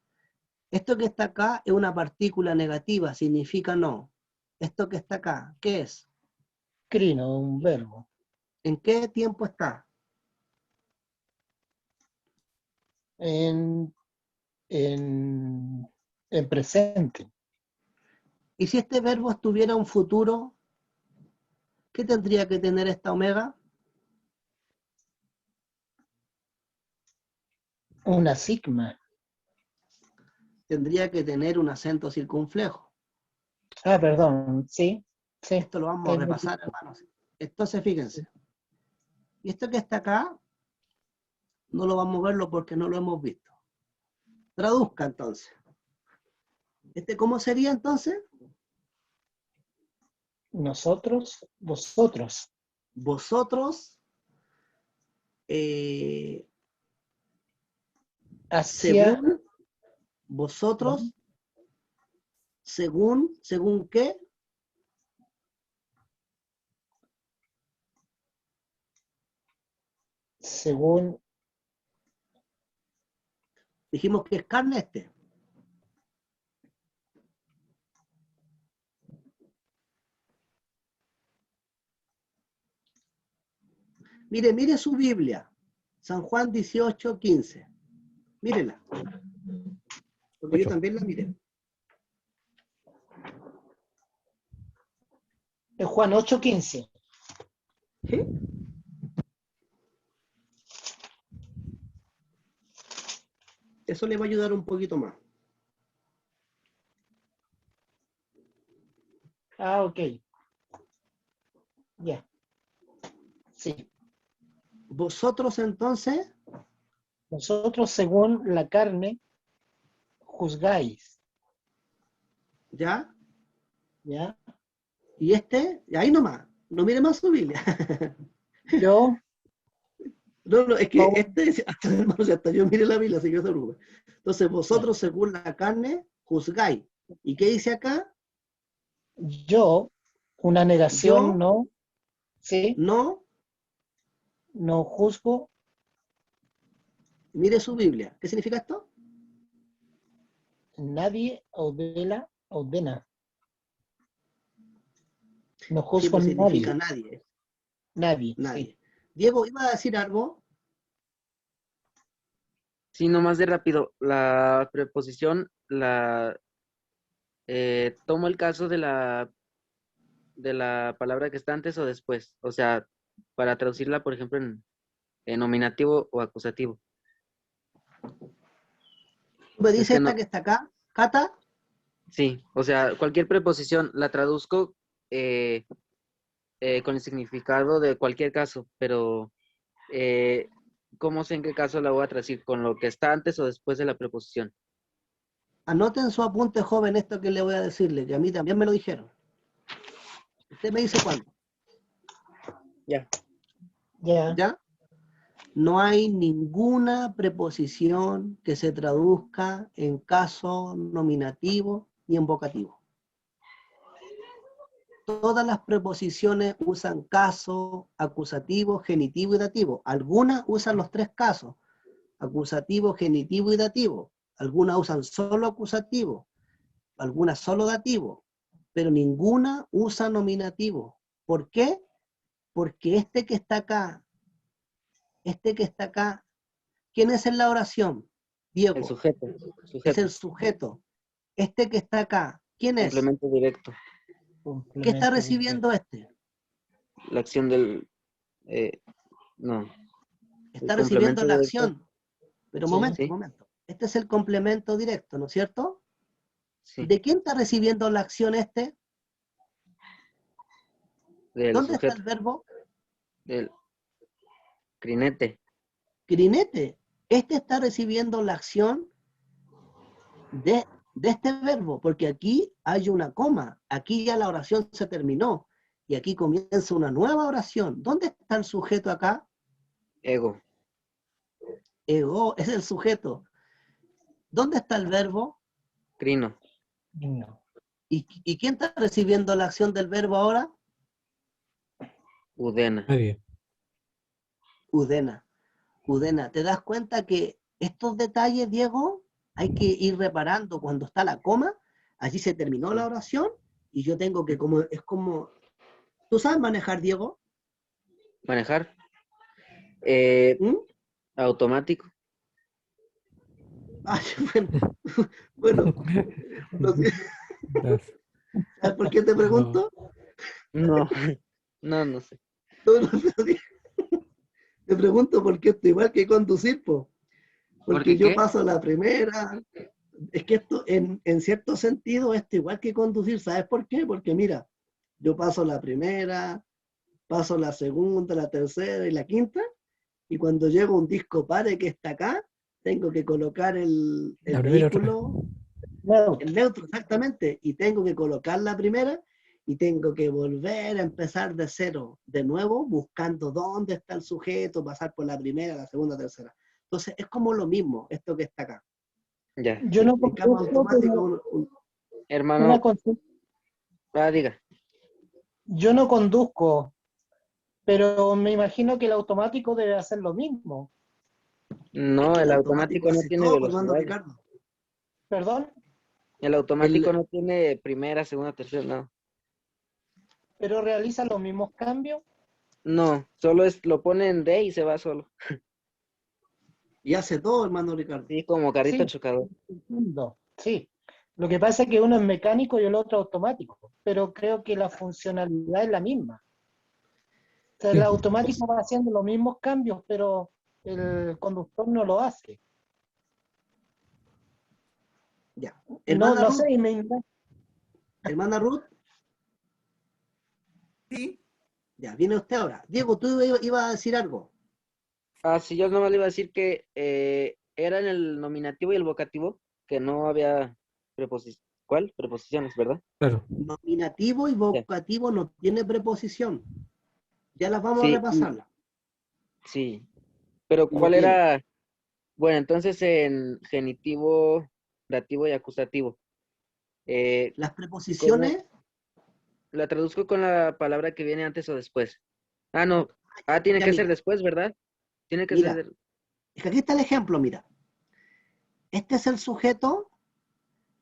Speaker 1: Esto que está acá es una partícula negativa, significa no. Esto que está acá, ¿qué es?
Speaker 5: Crino, un verbo.
Speaker 1: ¿En qué tiempo está?
Speaker 5: En, en, en presente.
Speaker 1: Y si este verbo estuviera un futuro, ¿qué tendría que tener esta omega?
Speaker 5: Una sigma.
Speaker 1: Tendría que tener un acento circunflejo.
Speaker 5: Ah, perdón. Sí, sí.
Speaker 1: Esto lo vamos a
Speaker 5: Es
Speaker 1: repasar, hermanos. Entonces, fíjense. Y esto que está acá, no lo vamos a verlo porque no lo hemos visto. Traduzca entonces. ¿Cómo sería entonces?
Speaker 5: nosotros, vosotros.
Speaker 1: Vosotros, eh,
Speaker 5: Hacia,
Speaker 1: según, vosotros, según qué,
Speaker 5: según,
Speaker 1: dijimos que es carne este. Mire su Biblia, San Juan 18:15. Mírela, porque yo también la miré.
Speaker 5: es Juan 8:15.
Speaker 1: ¿Sí? Eso le va a ayudar un poquito más.
Speaker 5: Ah, ok. Ya. Sí.
Speaker 1: Vosotros entonces,
Speaker 5: Vosotros, según la carne, juzgáis.
Speaker 1: ¿ya?
Speaker 5: ¿Ya?
Speaker 1: Y ahí nomás, no mire más su Biblia.
Speaker 5: Yo,
Speaker 1: No, es que
Speaker 5: Pablo,
Speaker 1: hasta, hermano, si hasta yo mire la Biblia, así que no se preocupe. Entonces,
Speaker 5: ya.
Speaker 1: vosotros según la carne, juzgáis. ¿Y qué dice acá?
Speaker 5: Yo, una negación,
Speaker 1: Yo
Speaker 5: no, sí,
Speaker 1: no,
Speaker 5: no juzgo,
Speaker 1: mire su Biblia. ¿Qué significa esto?
Speaker 5: nadie ordena. No
Speaker 1: Sí,
Speaker 5: juzgo a
Speaker 1: pues significa
Speaker 5: nadie,
Speaker 1: nadie,
Speaker 5: nadie, sí.
Speaker 1: nadie. Diego, ¿iba a decir algo?
Speaker 4: Sí, nomás de rápido. La preposición tomo el caso de la palabra que está antes o después. O sea, para traducirla, por ejemplo, en nominativo o acusativo.
Speaker 1: Me
Speaker 4: Es
Speaker 1: dice
Speaker 4: que
Speaker 1: esta
Speaker 4: no,
Speaker 1: que está acá, Cata,
Speaker 4: sí, o sea, cualquier preposición la traduzco, eh, con el significado de cualquier caso, pero ¿cómo sé en qué caso la voy a traducir? ¿Con lo que está antes o después de la preposición?
Speaker 1: Anoten su apunte, joven, esto que le voy a decirle, que a mí también me lo dijeron. Usted me dice cuándo.
Speaker 4: Ya.
Speaker 5: Ya.
Speaker 1: ¿Ya? No hay ninguna preposición que se traduzca en caso nominativo ni en vocativo. Todas las preposiciones usan caso, acusativo, genitivo y dativo. Algunas usan los tres casos, acusativo, genitivo y dativo. Algunas usan solo acusativo, algunas solo dativo, pero ninguna usa nominativo. ¿Por qué? Porque este que está acá, ¿quién es en la oración?
Speaker 4: El
Speaker 1: Diego.
Speaker 4: sujeto.
Speaker 1: Es el sujeto. Este que está acá, ¿quién es?
Speaker 4: Complemento directo.
Speaker 1: ¿Qué está recibiendo este?
Speaker 4: La acción del... no.
Speaker 1: Está
Speaker 4: El
Speaker 1: recibiendo
Speaker 4: complemento
Speaker 1: la
Speaker 4: directo.
Speaker 1: acción. Pero
Speaker 5: Sí.
Speaker 1: momento,
Speaker 4: Sí.
Speaker 1: momento. Este es el complemento directo, ¿no es cierto?
Speaker 4: Sí.
Speaker 1: ¿De quién está recibiendo la acción este?
Speaker 4: Del
Speaker 1: ¿Dónde está
Speaker 4: sujeto.
Speaker 1: el verbo?
Speaker 4: Del crinete.
Speaker 1: Crinete. Este está recibiendo la acción de este verbo, porque aquí hay una coma. Aquí ya la oración se terminó. Y aquí comienza una nueva oración. ¿Dónde está el sujeto acá?
Speaker 4: Ego.
Speaker 1: Ego es el sujeto. ¿Dónde está el verbo?
Speaker 4: Crino.
Speaker 5: No.
Speaker 1: ¿Y quién está recibiendo la acción del verbo ahora?
Speaker 4: Udena.
Speaker 2: Nadie.
Speaker 1: Udena. Udena. ¿Te das cuenta que estos detalles, Diego, hay que ir reparando cuando está la coma? Allí se terminó la oración y yo tengo que, es como, ¿tú sabes manejar, Diego?
Speaker 4: Manejar.
Speaker 1: ¿Mm?
Speaker 4: Automático.
Speaker 1: Ay, bueno, lo que-
Speaker 2: Gracias.
Speaker 1: ¿sabes por qué te pregunto?
Speaker 4: No. No sé.
Speaker 1: No, no, te pregunto porque esto igual que conducir, po.
Speaker 4: ¿Por
Speaker 1: Porque
Speaker 4: qué
Speaker 1: yo
Speaker 4: qué?
Speaker 1: paso la primera. Es que esto, en cierto sentido, esto igual que conducir, ¿sabes por qué? Porque mira, yo paso la primera, paso la segunda, la tercera y la quinta, y cuando llego a un disco pare que está acá, tengo que colocar el
Speaker 2: La primera otra vez.
Speaker 1: vehículo,
Speaker 5: No.
Speaker 1: el neutro, exactamente, y tengo que colocar la primera y tengo que volver a empezar de cero, de nuevo, buscando dónde está el sujeto, pasar por la primera, la segunda, tercera. Entonces, es como lo mismo, esto que está acá.
Speaker 4: Ya.
Speaker 5: Yo no
Speaker 1: En cambio
Speaker 5: conduzco, pero
Speaker 1: automático,
Speaker 5: una
Speaker 4: Hermano.
Speaker 5: consulta.
Speaker 4: Diga.
Speaker 5: Yo no conduzco, pero me imagino que el automático debe hacer lo mismo.
Speaker 1: es
Speaker 4: No,
Speaker 1: que el
Speaker 4: el
Speaker 1: automático
Speaker 4: automático no
Speaker 1: hace
Speaker 4: tiene
Speaker 1: todo, Fernando
Speaker 4: velocidad.
Speaker 1: Ricardo.
Speaker 5: ¿Perdón?
Speaker 4: El automático
Speaker 1: El,
Speaker 4: no tiene primera, segunda, tercera, no.
Speaker 5: ¿Pero realiza los mismos cambios?
Speaker 4: No, solo lo pone en D y se va solo.
Speaker 1: y hace todo, hermano Ricardo.
Speaker 4: Sí, como carrito
Speaker 5: Sí,
Speaker 4: chocador.
Speaker 5: entiendo. Sí. Lo que pasa es que uno es mecánico y el otro automático, pero creo que la funcionalidad es la misma. O sea, el
Speaker 2: Sí.
Speaker 5: automático va haciendo los mismos cambios, pero el conductor no lo hace.
Speaker 1: Ya.
Speaker 5: No,
Speaker 1: Hermana
Speaker 5: no
Speaker 1: Ruth,
Speaker 5: sé,
Speaker 1: hermana Ruth,
Speaker 3: Sí,
Speaker 1: ya, viene usted ahora. Diego, tú ibas a decir algo.
Speaker 4: Sí, yo nomás le iba a decir que era en el nominativo y el vocativo, que no había preposiciones. ¿Cuál? Preposiciones, ¿verdad?
Speaker 2: Claro.
Speaker 1: Nominativo y
Speaker 4: Ya.
Speaker 1: vocativo no tiene preposición. Ya las vamos a
Speaker 4: Sí,
Speaker 1: repasarlas.
Speaker 4: sí. Pero
Speaker 1: Y no
Speaker 4: ¿cuál
Speaker 1: tiene.
Speaker 4: era? Bueno, entonces en genitivo, dativo y acusativo.
Speaker 1: Las
Speaker 4: ¿Cómo
Speaker 1: preposiciones,
Speaker 4: la traduzco con la palabra que viene antes o después? No. Tiene
Speaker 1: ya
Speaker 4: que ser
Speaker 1: mira,
Speaker 4: después, ¿verdad? Tiene que ser...
Speaker 1: mira, es que aquí está el ejemplo, mira. Este es el sujeto,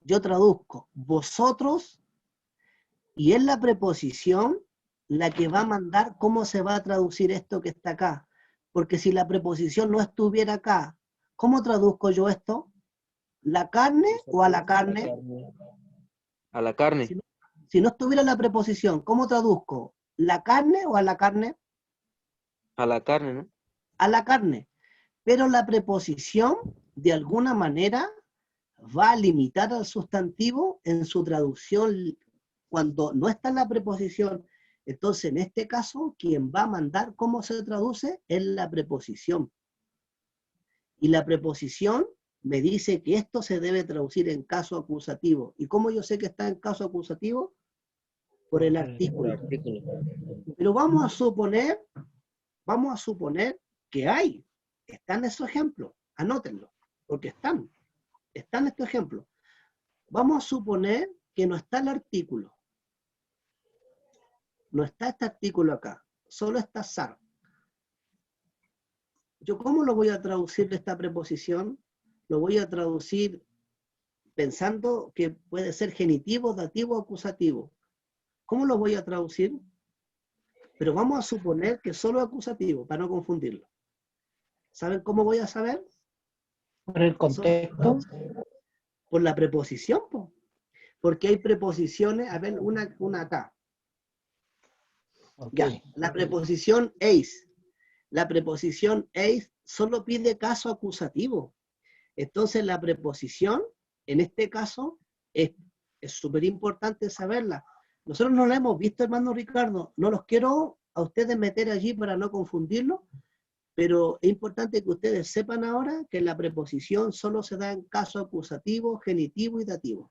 Speaker 1: yo traduzco vosotros, y es la preposición la que va a mandar cómo se va a traducir esto que está acá. Porque si la preposición no estuviera acá, ¿cómo traduzco yo esto? ¿La carne o a la carne?
Speaker 4: A la carne.
Speaker 1: Si no estuviera la preposición, ¿cómo traduzco? ¿La carne o a la carne?
Speaker 4: A la carne, ¿no?
Speaker 1: A la carne. Pero la preposición, de alguna manera, va a limitar al sustantivo en su traducción. Cuando no está la preposición Entonces, en este caso, quien va a mandar cómo se traduce es la preposición. Y la preposición me dice que esto se debe traducir en caso acusativo. ¿Y cómo yo sé que está en caso acusativo? Por el artículo. Pero vamos a suponer que hay. Están esos ejemplos. Anótenlo, porque están estos ejemplos. Vamos a suponer que no está el artículo. No está este artículo acá. Solo está SAR. ¿Yo cómo lo voy a traducir de esta preposición? Lo voy a traducir pensando que puede ser genitivo, dativo, acusativo. ¿Cómo lo voy a traducir? Pero vamos a suponer que solo acusativo, para no confundirlo. ¿Saben cómo voy a saber?
Speaker 5: Por el contexto.
Speaker 1: Por la preposición, po. Porque hay preposiciones, a ver, una acá.
Speaker 5: Okay.
Speaker 1: Ya, la preposición eis. La preposición eis solo pide caso acusativo. Entonces la preposición, en este caso, es súper importante saberla. Nosotros no la hemos visto, hermano Ricardo. No los quiero a ustedes meter allí para no confundirlo, pero es importante que ustedes sepan ahora que la preposición solo se da en caso acusativo, genitivo y dativo.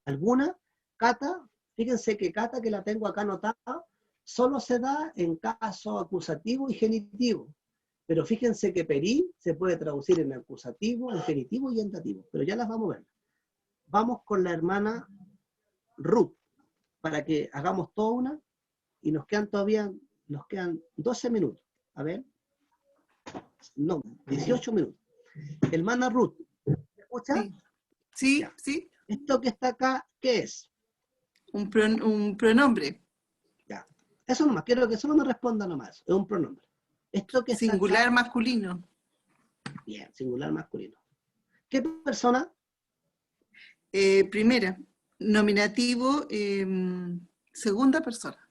Speaker 1: Alguna, Cata, fíjense que Cata, que la tengo acá anotada, solo se da en caso acusativo y genitivo. Pero fíjense que Perí se puede traducir en acusativo, en genitivo y en dativo. Pero ya las vamos a ver. Vamos con la hermana Ruth, para que hagamos toda una, y nos quedan 12 minutos. A ver. No, 18 minutos. Hermana Ruth, ¿me escucha?
Speaker 3: Sí, sí,
Speaker 1: Ya.
Speaker 3: sí.
Speaker 1: Esto que está acá, ¿qué es?
Speaker 3: Un pronombre.
Speaker 1: Ya. Eso nomás, quiero que solo me responda nomás. Es un pronombre. Esto que está
Speaker 3: Singular
Speaker 1: acá,
Speaker 3: masculino.
Speaker 1: bien, singular masculino. ¿Qué persona?
Speaker 3: Primera. Nominativo, segunda persona.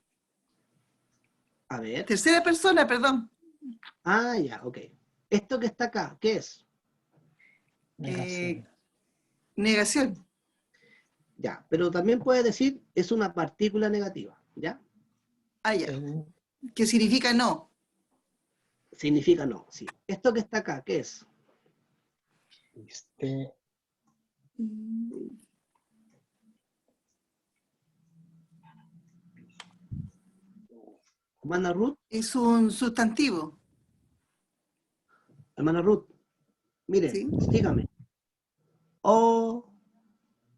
Speaker 1: A ver.
Speaker 3: Tercera persona, perdón.
Speaker 1: Ah, ya, ok. Esto que está acá, ¿qué es?
Speaker 5: Negación.
Speaker 3: Negación.
Speaker 1: Ya, pero también puede decir, es una partícula negativa, ¿ya?
Speaker 3: Ah, ya. ¿Qué significa no?
Speaker 1: Significa no, sí. Esto que está acá, ¿qué es? Hermana Ruth,
Speaker 3: Es un sustantivo.
Speaker 1: hermana Ruth, mire,
Speaker 3: ¿Sí?
Speaker 1: dígame. O,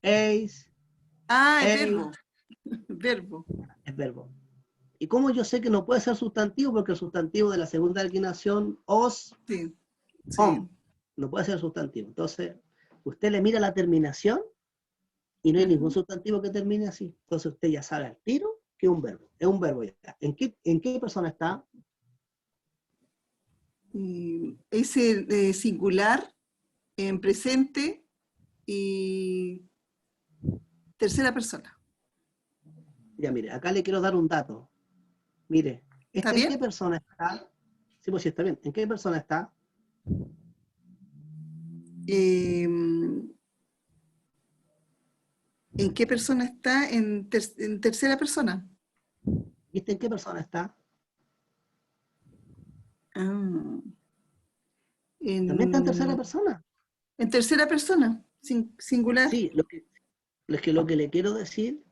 Speaker 1: eis,
Speaker 3: Ah, es
Speaker 1: ei,
Speaker 3: verbo. Verbo.
Speaker 1: es verbo. ¿Y cómo yo sé que no puede ser sustantivo? Porque el sustantivo de la segunda declinación, os,
Speaker 3: Sí.
Speaker 1: om,
Speaker 3: Sí.
Speaker 1: no puede ser sustantivo. Entonces, usted le mira la terminación y no hay ningún sustantivo que termine así. Entonces usted ya sabe al tiro que es un verbo. Es un verbo ya. ¿En qué persona está?
Speaker 3: Es singular, en presente y tercera persona.
Speaker 1: Ya, mire, acá le quiero dar un dato. Mire,
Speaker 3: ¿Está
Speaker 1: ¿en qué
Speaker 3: bien?
Speaker 1: persona está? Sí, pues sí, está bien. ¿En qué persona está?
Speaker 3: ¿En qué persona está? En tercera persona.
Speaker 1: ¿Viste en qué persona está?
Speaker 3: Ah,
Speaker 1: También está en tercera
Speaker 3: en,
Speaker 1: persona.
Speaker 3: en tercera persona, singular.
Speaker 1: Sí, lo que le quiero decir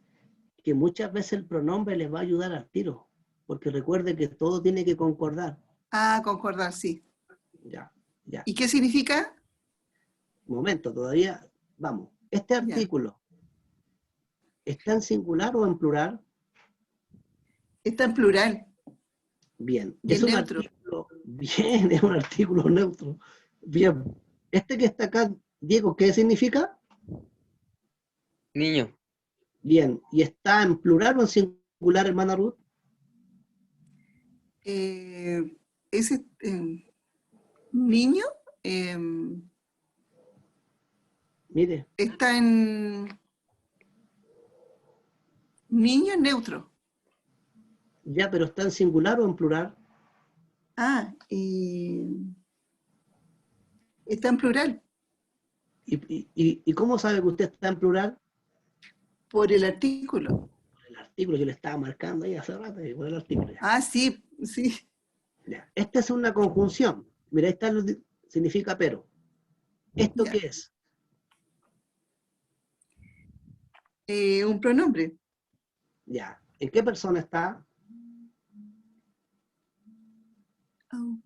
Speaker 1: es que muchas veces el pronombre les va a ayudar al tiro, porque recuerde que todo tiene que concordar.
Speaker 3: Ah, concordar, sí.
Speaker 1: Ya, ya.
Speaker 3: ¿Y qué significa?
Speaker 1: Momento, todavía, vamos. Este
Speaker 3: Ya.
Speaker 1: artículo, ¿está en singular o en plural?
Speaker 3: Está en plural
Speaker 1: Bien.
Speaker 3: y
Speaker 1: Es
Speaker 3: en
Speaker 1: un
Speaker 3: neutro.
Speaker 1: artículo, bien, es un artículo neutro. Bien. Este que está acá, Diego, ¿qué significa?
Speaker 4: Niño.
Speaker 1: Bien. ¿Y está en plural o en singular, hermana Ruth?
Speaker 3: Ese niño
Speaker 1: Mire,
Speaker 3: está en niño en neutro.
Speaker 1: ya, pero ¿está en singular o en plural?
Speaker 3: Ah, está en plural
Speaker 1: ¿Y cómo sabe que usted está en plural?
Speaker 3: por el artículo.
Speaker 1: El artículo, yo le estaba marcando ahí hace rato y el artículo. Ya.
Speaker 3: Ah, sí, sí.
Speaker 1: Ya. Esta es una conjunción. Mira, esta significa pero. ¿Esto
Speaker 3: Ya.
Speaker 1: qué es?
Speaker 3: Un pronombre.
Speaker 1: Ya. ¿En qué persona está?
Speaker 3: Oh.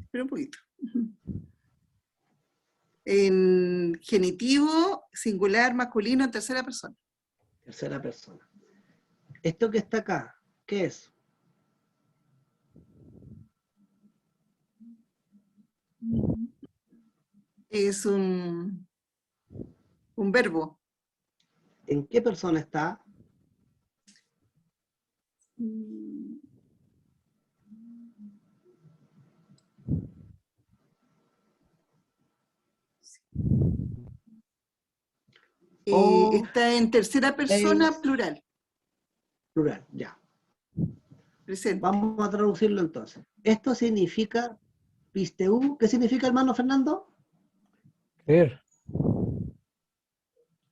Speaker 3: Espera un poquito. En genitivo, singular, masculino, en tercera persona.
Speaker 1: Tercera persona. ¿Esto que está acá, qué es?
Speaker 3: Es un verbo.
Speaker 1: ¿En qué persona está? O
Speaker 3: Está en tercera persona,
Speaker 1: es
Speaker 3: plural,
Speaker 1: plural, ya.
Speaker 3: presente.
Speaker 1: Vamos a traducirlo entonces. Esto significa pisteu. ¿Qué significa, hermano Fernando?
Speaker 2: Creer.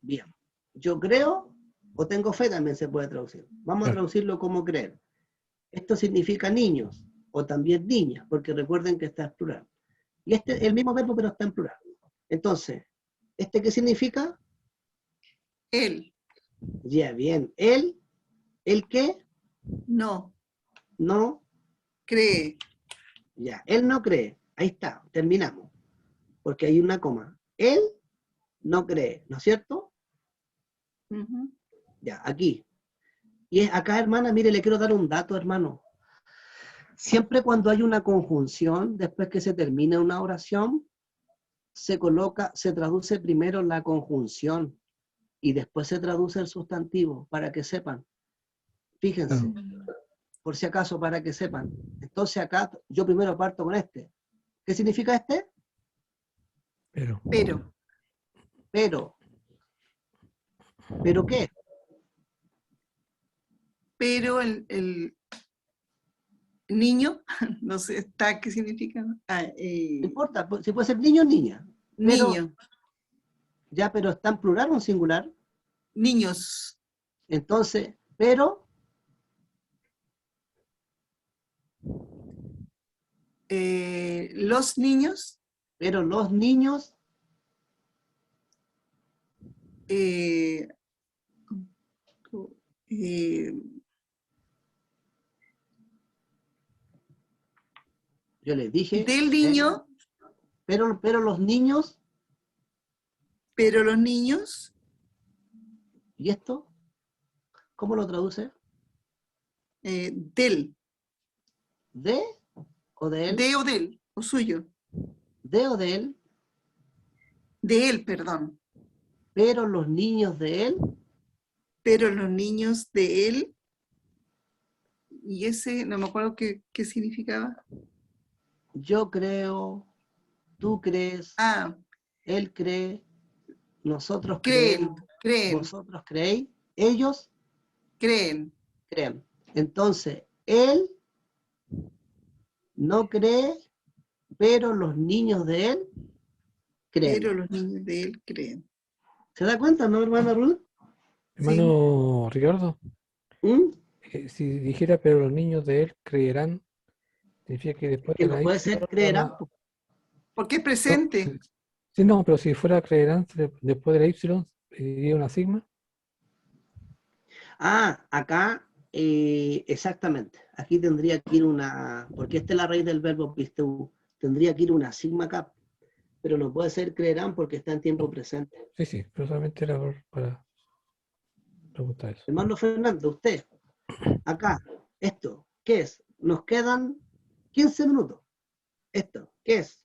Speaker 1: Bien. Yo creo o tengo fe también se puede traducir. Vamos a
Speaker 2: Claro.
Speaker 1: traducirlo como creer. Esto significa niños o también niñas, porque recuerden que está en plural. Y este es el mismo verbo, pero está en plural. Entonces, ¿este qué significa?
Speaker 3: Él,
Speaker 1: Ya, bien. Él, ¿el qué?
Speaker 3: no,
Speaker 1: No,
Speaker 3: cree.
Speaker 1: ya. Él no cree. Ahí está, terminamos. Porque hay una coma. Él no cree, ¿no es cierto?
Speaker 3: Ujú.
Speaker 1: Ya, aquí. Y es acá, hermana, mire, le quiero dar un dato, hermano. Siempre cuando hay una conjunción, después que se termina una oración, se coloca, se traduce primero la conjunción y después se traduce el sustantivo, para que sepan. Fíjense, por si acaso, para que sepan. Entonces acá yo primero parto con este. ¿Qué significa este?
Speaker 2: Pero.
Speaker 3: Pero,
Speaker 1: Pero. ¿Pero qué?
Speaker 3: pero el niño, no sé, está, ¿qué significa? Ah,
Speaker 1: No importa, si puede ser niño o niña. Pero,
Speaker 3: niño,
Speaker 1: ya, pero está en plural o en singular.
Speaker 3: niños,
Speaker 1: Entonces, pero,
Speaker 3: los niños,
Speaker 1: pero los niños,
Speaker 3: eh, eh,
Speaker 1: yo les dije,
Speaker 3: del niño,
Speaker 1: pero los niños,
Speaker 3: pero los niños,
Speaker 1: ¿y esto? ¿Cómo lo traduce?
Speaker 3: del,
Speaker 1: ¿De o de él?
Speaker 3: de o del, o suyo,
Speaker 1: ¿De o de él?
Speaker 3: de él, perdón,
Speaker 1: Pero los niños de él,
Speaker 3: pero los niños de él, y ese, no me acuerdo qué significaba.
Speaker 1: yo creo, tú crees,
Speaker 3: Ah,
Speaker 1: él cree, nosotros
Speaker 3: creen,
Speaker 1: creemos,
Speaker 3: creen,
Speaker 1: vosotros creéis, ellos
Speaker 3: creen,
Speaker 1: creen. Entonces, él no cree, pero los niños de él
Speaker 3: pero
Speaker 1: creen.
Speaker 3: los niños de él creen.
Speaker 1: ¿Se da cuenta, no, hermana Ruth?
Speaker 2: Hermano Ricardo,
Speaker 1: ¿Mm?
Speaker 2: si dijera, pero los niños de él creerán, significa que después
Speaker 1: Que
Speaker 2: de
Speaker 1: no
Speaker 2: la
Speaker 1: puede
Speaker 2: Y
Speaker 1: ser
Speaker 2: van
Speaker 1: creerán.
Speaker 2: a.
Speaker 3: Porque es
Speaker 2: No,
Speaker 3: presente.
Speaker 2: sí, no, pero si fuera creerán, después de la Y, iría una sigma.
Speaker 1: Ah, acá, exactamente. Aquí tendría que ir una, porque esta es la raíz del verbo pisteu, tendría que ir una sigma acá, pero no puede ser creerán porque está en tiempo presente.
Speaker 2: Sí, sí, pero solamente era para preguntar eso.
Speaker 1: Hermano Fernando, usted, acá, esto, ¿qué es? Nos quedan 15 minutos. Esto, ¿qué es?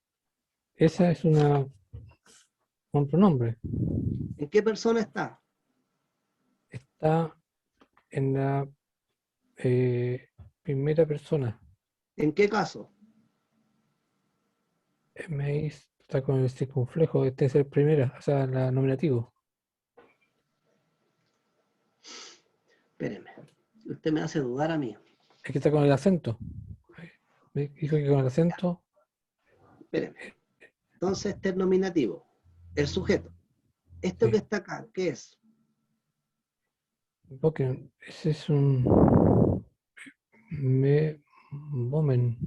Speaker 2: Esa es un pronombre.
Speaker 1: ¿En qué persona está?
Speaker 2: Está en la primera persona.
Speaker 1: ¿En qué caso?
Speaker 2: Está con el circunflejo, este es el primera, o sea, la nominativo.
Speaker 1: Espéreme, usted me hace dudar a mí.
Speaker 2: Es que está con el acento. Me dijo que con el acento,
Speaker 1: Espéreme. Entonces, este es nominativo. el sujeto. Esto
Speaker 2: Sí.
Speaker 1: que está acá, ¿qué es?
Speaker 2: Porque ese es un momen.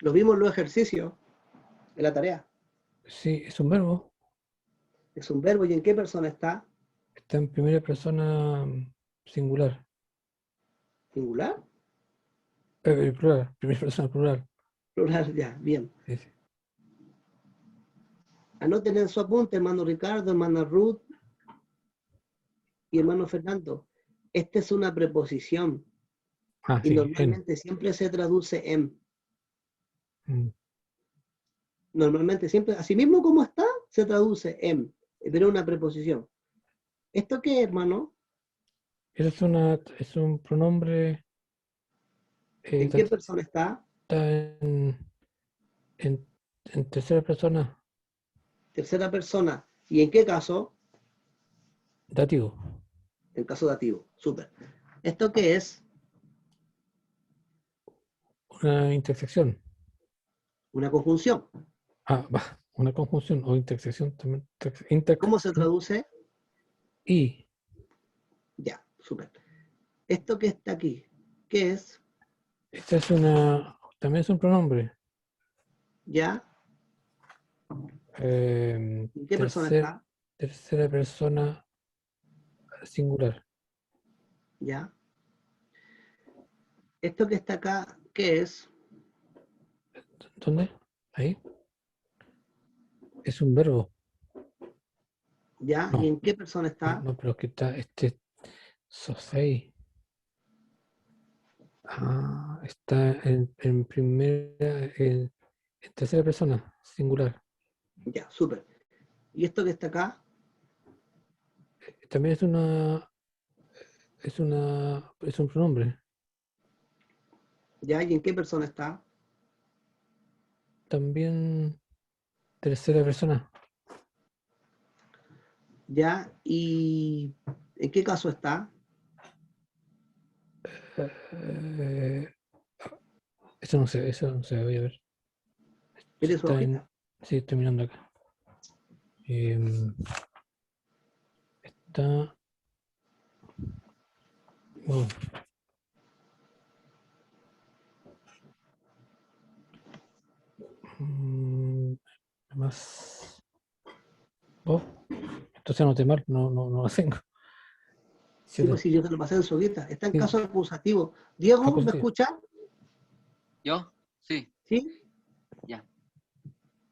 Speaker 1: Lo vimos en los ejercicios, en la tarea.
Speaker 2: Sí, es un verbo.
Speaker 1: Es un verbo, ¿y en qué persona está?
Speaker 2: Está en primera persona singular.
Speaker 1: ¿Singular?
Speaker 2: Plural, primera persona plural.
Speaker 1: Plural, ya, bien.
Speaker 2: Sí, sí.
Speaker 1: Anoten en su apunte, hermano Ricardo, hermana Ruth y hermano Fernando. Esta es una preposición
Speaker 2: Ah,
Speaker 1: y
Speaker 2: sí,
Speaker 1: normalmente siempre se traduce en.
Speaker 2: Mm.
Speaker 1: Normalmente siempre, así mismo como está, se traduce en, pero es una preposición. ¿Esto qué, hermano?
Speaker 2: Eso es un pronombre.
Speaker 1: ¿En qué persona está?
Speaker 2: Está en, en tercera persona
Speaker 1: Tercera persona. ¿Y en qué caso?
Speaker 2: dativo.
Speaker 1: En caso dativo. Súper. ¿Esto qué es?
Speaker 2: Una intersección.
Speaker 1: Una conjunción.
Speaker 2: Una conjunción o intersección también.
Speaker 1: ¿Cómo se traduce?
Speaker 2: Y
Speaker 1: Ya, súper. ¿Esto que está aquí? ¿Qué es?
Speaker 2: esta también es un pronombre.
Speaker 1: ¿Ya? ¿En qué persona
Speaker 2: Tercer,
Speaker 1: está?
Speaker 2: tercera persona singular.
Speaker 1: ¿Ya? ¿Esto que está acá, qué es?
Speaker 2: ¿Dónde? Ahí. Es un verbo.
Speaker 1: ¿Ya? ¿Y
Speaker 2: No,
Speaker 1: en qué persona está?
Speaker 2: no, pero que está Sosei. Está en primera, en tercera persona, singular.
Speaker 1: Ya, súper. ¿Y esto que está acá?
Speaker 2: También es un pronombre.
Speaker 1: ¿Ya? ¿Y en qué persona está?
Speaker 2: También tercera persona.
Speaker 1: ¿Ya? ¿Y en qué caso está?
Speaker 2: Eh, eso no sé, voy a ver. Si
Speaker 1: ¿Mire su
Speaker 2: está
Speaker 1: hojita?
Speaker 2: sí, estoy mirando acá. Está, oh, mm, más, oh, entonces anoté mal, no lo tengo.
Speaker 1: Sí, pues
Speaker 2: Siete.
Speaker 1: sí, yo te lo pasé en su hojita. Está en
Speaker 2: Sí,
Speaker 1: caso acusativo. Diego, ¿me
Speaker 2: positivo.
Speaker 1: escucha?
Speaker 4: ¿Yo? Sí,
Speaker 1: ¿Sí?
Speaker 4: ya.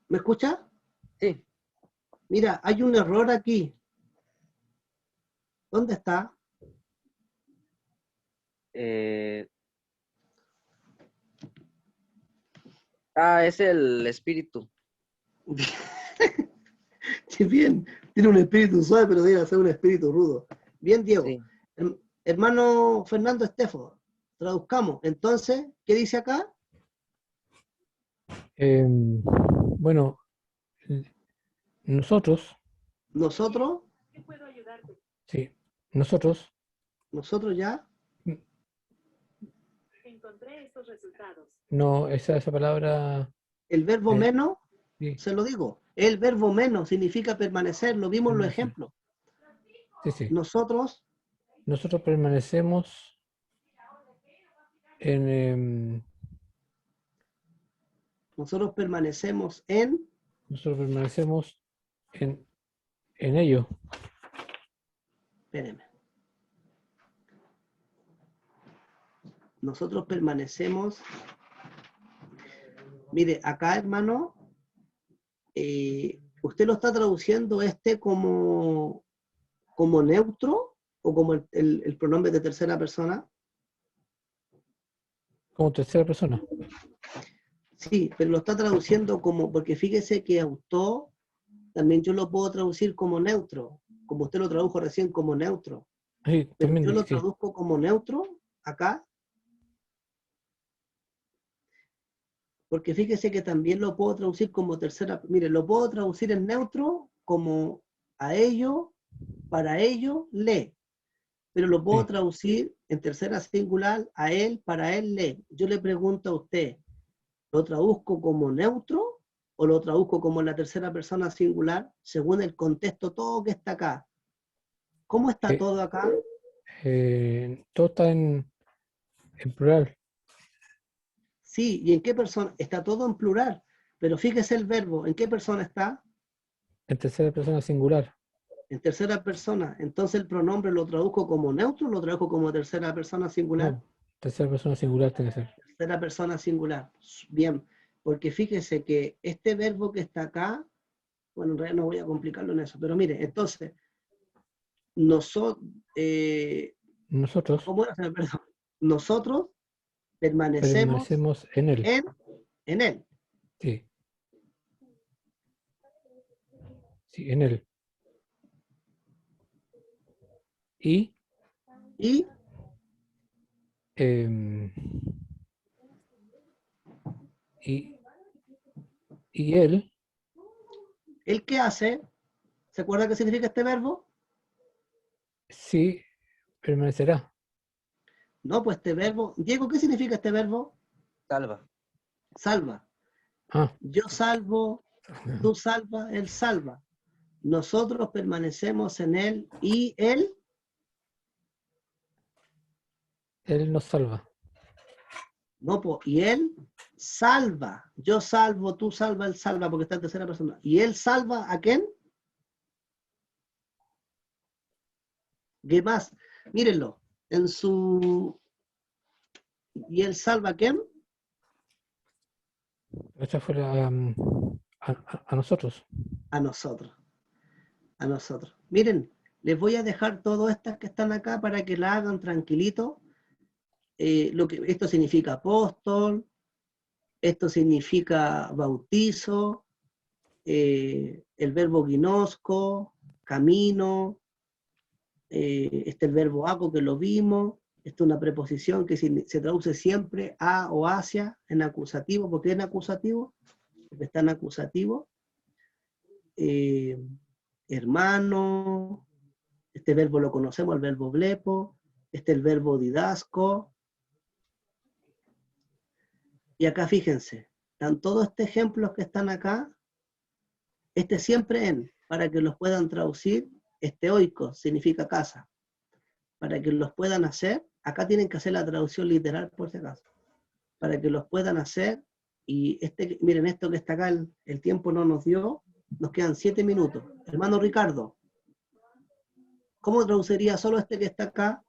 Speaker 1: ¿Me escucha?
Speaker 4: Sí.
Speaker 1: Mira, hay un error aquí. ¿Dónde está?
Speaker 4: Eh, es el espíritu.
Speaker 1: Sí, bien, tiene un espíritu suave, pero debe ser un espíritu rudo. Bien, Diego.
Speaker 4: Sí.
Speaker 1: Hermano Fernando Estefo, traduzcamos. Entonces, ¿qué dice acá?
Speaker 2: Bueno, nosotros,
Speaker 1: Nosotros,
Speaker 2: sí, nosotros,
Speaker 1: nosotros ya,
Speaker 2: mm, no, esa palabra,
Speaker 1: el verbo
Speaker 2: eh,
Speaker 1: menos,
Speaker 2: sí,
Speaker 1: se lo digo, el verbo menos significa permanecer, lo vimos en los
Speaker 2: permanecer.
Speaker 1: ejemplos.
Speaker 2: Sí, sí.
Speaker 1: Nosotros,
Speaker 2: Nosotros permanecemos en,
Speaker 1: nosotros permanecemos en,
Speaker 2: nosotros permanecemos en ello.
Speaker 1: espérenme, nosotros permanecemos, mire, acá hermano, usted lo está traduciendo como neutro o como el pronombre de tercera persona.
Speaker 2: Como tercera persona.
Speaker 1: Sí, pero lo está traduciendo como, porque fíjese que auto también yo lo puedo traducir como neutro, como usted lo tradujo recién como neutro,
Speaker 2: Sí,
Speaker 1: pero
Speaker 2: también,
Speaker 1: yo lo
Speaker 2: sí.
Speaker 1: traduzco como neutro acá, porque fíjese que también lo puedo traducir como tercera, mire, lo puedo traducir en neutro como a ello, para ello, le, pero lo puedo
Speaker 2: Sí.
Speaker 1: traducir en tercera singular a él, para él, le. Yo le pregunto a usted, ¿lo traduzco como neutro o lo traduzco como en la tercera persona singular, según el contexto, todo que está acá. ¿Cómo está
Speaker 2: Eh,
Speaker 1: todo acá?
Speaker 2: todo está en plural,
Speaker 1: Sí, ¿y en qué persona? Está todo en plural, pero fíjese el verbo, ¿en qué persona está?
Speaker 2: en tercera persona singular.
Speaker 1: En tercera persona. Entonces el pronombre lo traduzco como neutro, lo traduzco como tercera persona singular.
Speaker 2: No, tercera persona singular tiene que ser.
Speaker 1: Tercera persona singular. Bien, porque fíjese que este verbo que está acá, bueno, en realidad no voy a complicarlo en eso, pero mire, entonces, nosotros,
Speaker 2: Nosotros
Speaker 1: ¿cómo era? Perdón. Nosotros permanecemos
Speaker 2: permanecemos en él.
Speaker 1: en él.
Speaker 2: Sí, sí, en él. Y,
Speaker 1: ¿Y
Speaker 2: em, y, y él,
Speaker 1: él qué hace? ¿Se acuerda qué significa este verbo?
Speaker 2: sí, permanecerá.
Speaker 1: No, pues este verbo, Diego, ¿qué significa este verbo?
Speaker 4: Salva.
Speaker 1: Salva.
Speaker 2: Ah,
Speaker 1: Yo salvo, tú salvas, él salva. Nosotros permanecemos en él y él,
Speaker 2: él nos salva.
Speaker 1: no, pues, y él salva. Yo salvo, tú salvas, él salva, porque está en tercera persona. ¿Y él salva a quién? ¿Qué más? Mírenlo. En su... ¿Y él salva a quién?
Speaker 2: Esta fue a nosotros.
Speaker 1: A nosotros. A nosotros. Miren, les voy a dejar todas estas que están acá para que la hagan tranquilito. Esto significa apóstol, esto significa bautizo, el verbo ginosco, camino, el verbo aco que lo vimos, es una preposición que se traduce siempre a o hacia en acusativo. ¿Por qué en acusativo? Porque está en acusativo. Eh, hermano, este verbo lo conocemos, el verbo blepo, el verbo didasco. Y acá fíjense, están todos estos ejemplos que están acá, siempre en, para que los puedan traducir, oikos significa casa, para que los puedan hacer, acá tienen que hacer la traducción literal por si acaso, para que los puedan hacer, y miren esto que está acá, el tiempo no nos dio, nos quedan 7 minutos. Hermano Ricardo, ¿cómo traduciría solo este que está acá?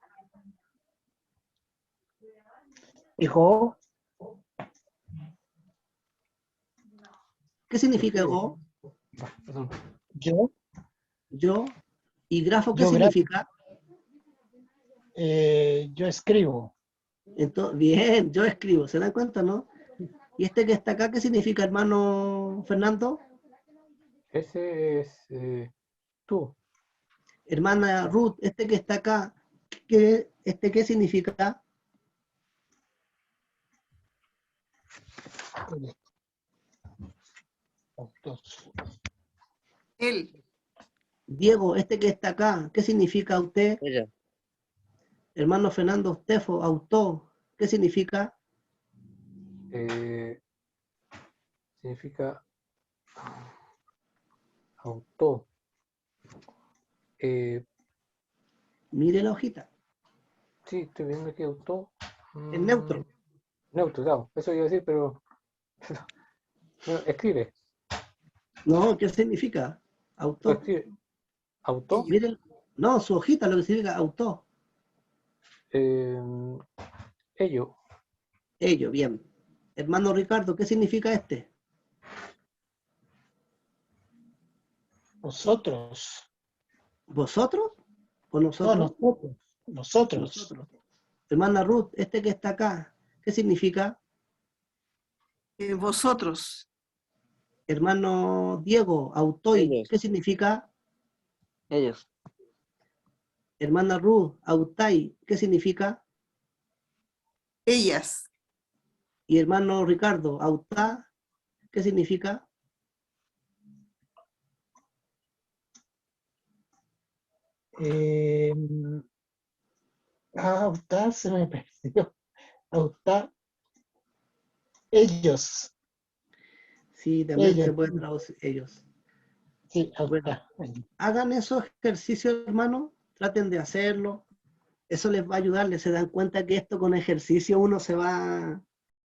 Speaker 5: Hijo,
Speaker 1: ¿Qué significa go?
Speaker 2: Perdón.
Speaker 5: yo,
Speaker 1: Yo. ¿Y grafo qué
Speaker 5: yo,
Speaker 1: significa?
Speaker 5: yo escribo.
Speaker 1: Entonces, bien, yo escribo, ¿se dan cuenta, no? ¿Y este que está acá qué significa, hermano Fernando?
Speaker 2: Ese es tú.
Speaker 1: Hermana Ruth, este que está acá, ¿qué significa?
Speaker 3: Él.
Speaker 1: Diego, este que está acá, ¿qué significa usted?
Speaker 4: Ella.
Speaker 1: Hermano Fernando Stefo, auto, ¿qué significa?
Speaker 2: Significa auto.
Speaker 1: Mire la hojita,
Speaker 2: Sí, estoy viendo que auto.
Speaker 1: es neutro.
Speaker 2: Neutro, claro. Eso iba a decir, pero bueno, escribe.
Speaker 1: No, ¿qué significa? Auto.
Speaker 2: Escribe. Auto.
Speaker 3: Ello.
Speaker 1: Miren, no, su hojita lo que significa auto.
Speaker 2: Ello.
Speaker 1: Ello, bien. Hermano Ricardo, ¿qué significa este?
Speaker 5: Nosotros.
Speaker 1: ¿Vosotros? ¿O
Speaker 5: No,
Speaker 1: nosotros?
Speaker 5: nosotros. Nosotros.
Speaker 1: Nosotros. Hermana Ruth, este que está acá, ¿qué significa?
Speaker 3: Vosotros.
Speaker 1: Hermano Diego, autoi,
Speaker 4: Ellos.
Speaker 1: ¿qué significa?
Speaker 4: Ellos.
Speaker 1: Hermana Ruth, autai, ¿qué significa?
Speaker 3: Ellas.
Speaker 1: Y hermano Ricardo, autá, ¿qué significa?
Speaker 5: Autá se me perdió. Autá. Ellos.
Speaker 1: Sí, también se
Speaker 5: Ellos.
Speaker 1: puede traducir ellos.
Speaker 5: Sí,
Speaker 1: Bueno,
Speaker 5: acá.
Speaker 1: hagan esos ejercicios, hermano, traten de hacerlo. Eso les va a ayudar, les se dan cuenta que esto con ejercicio uno se va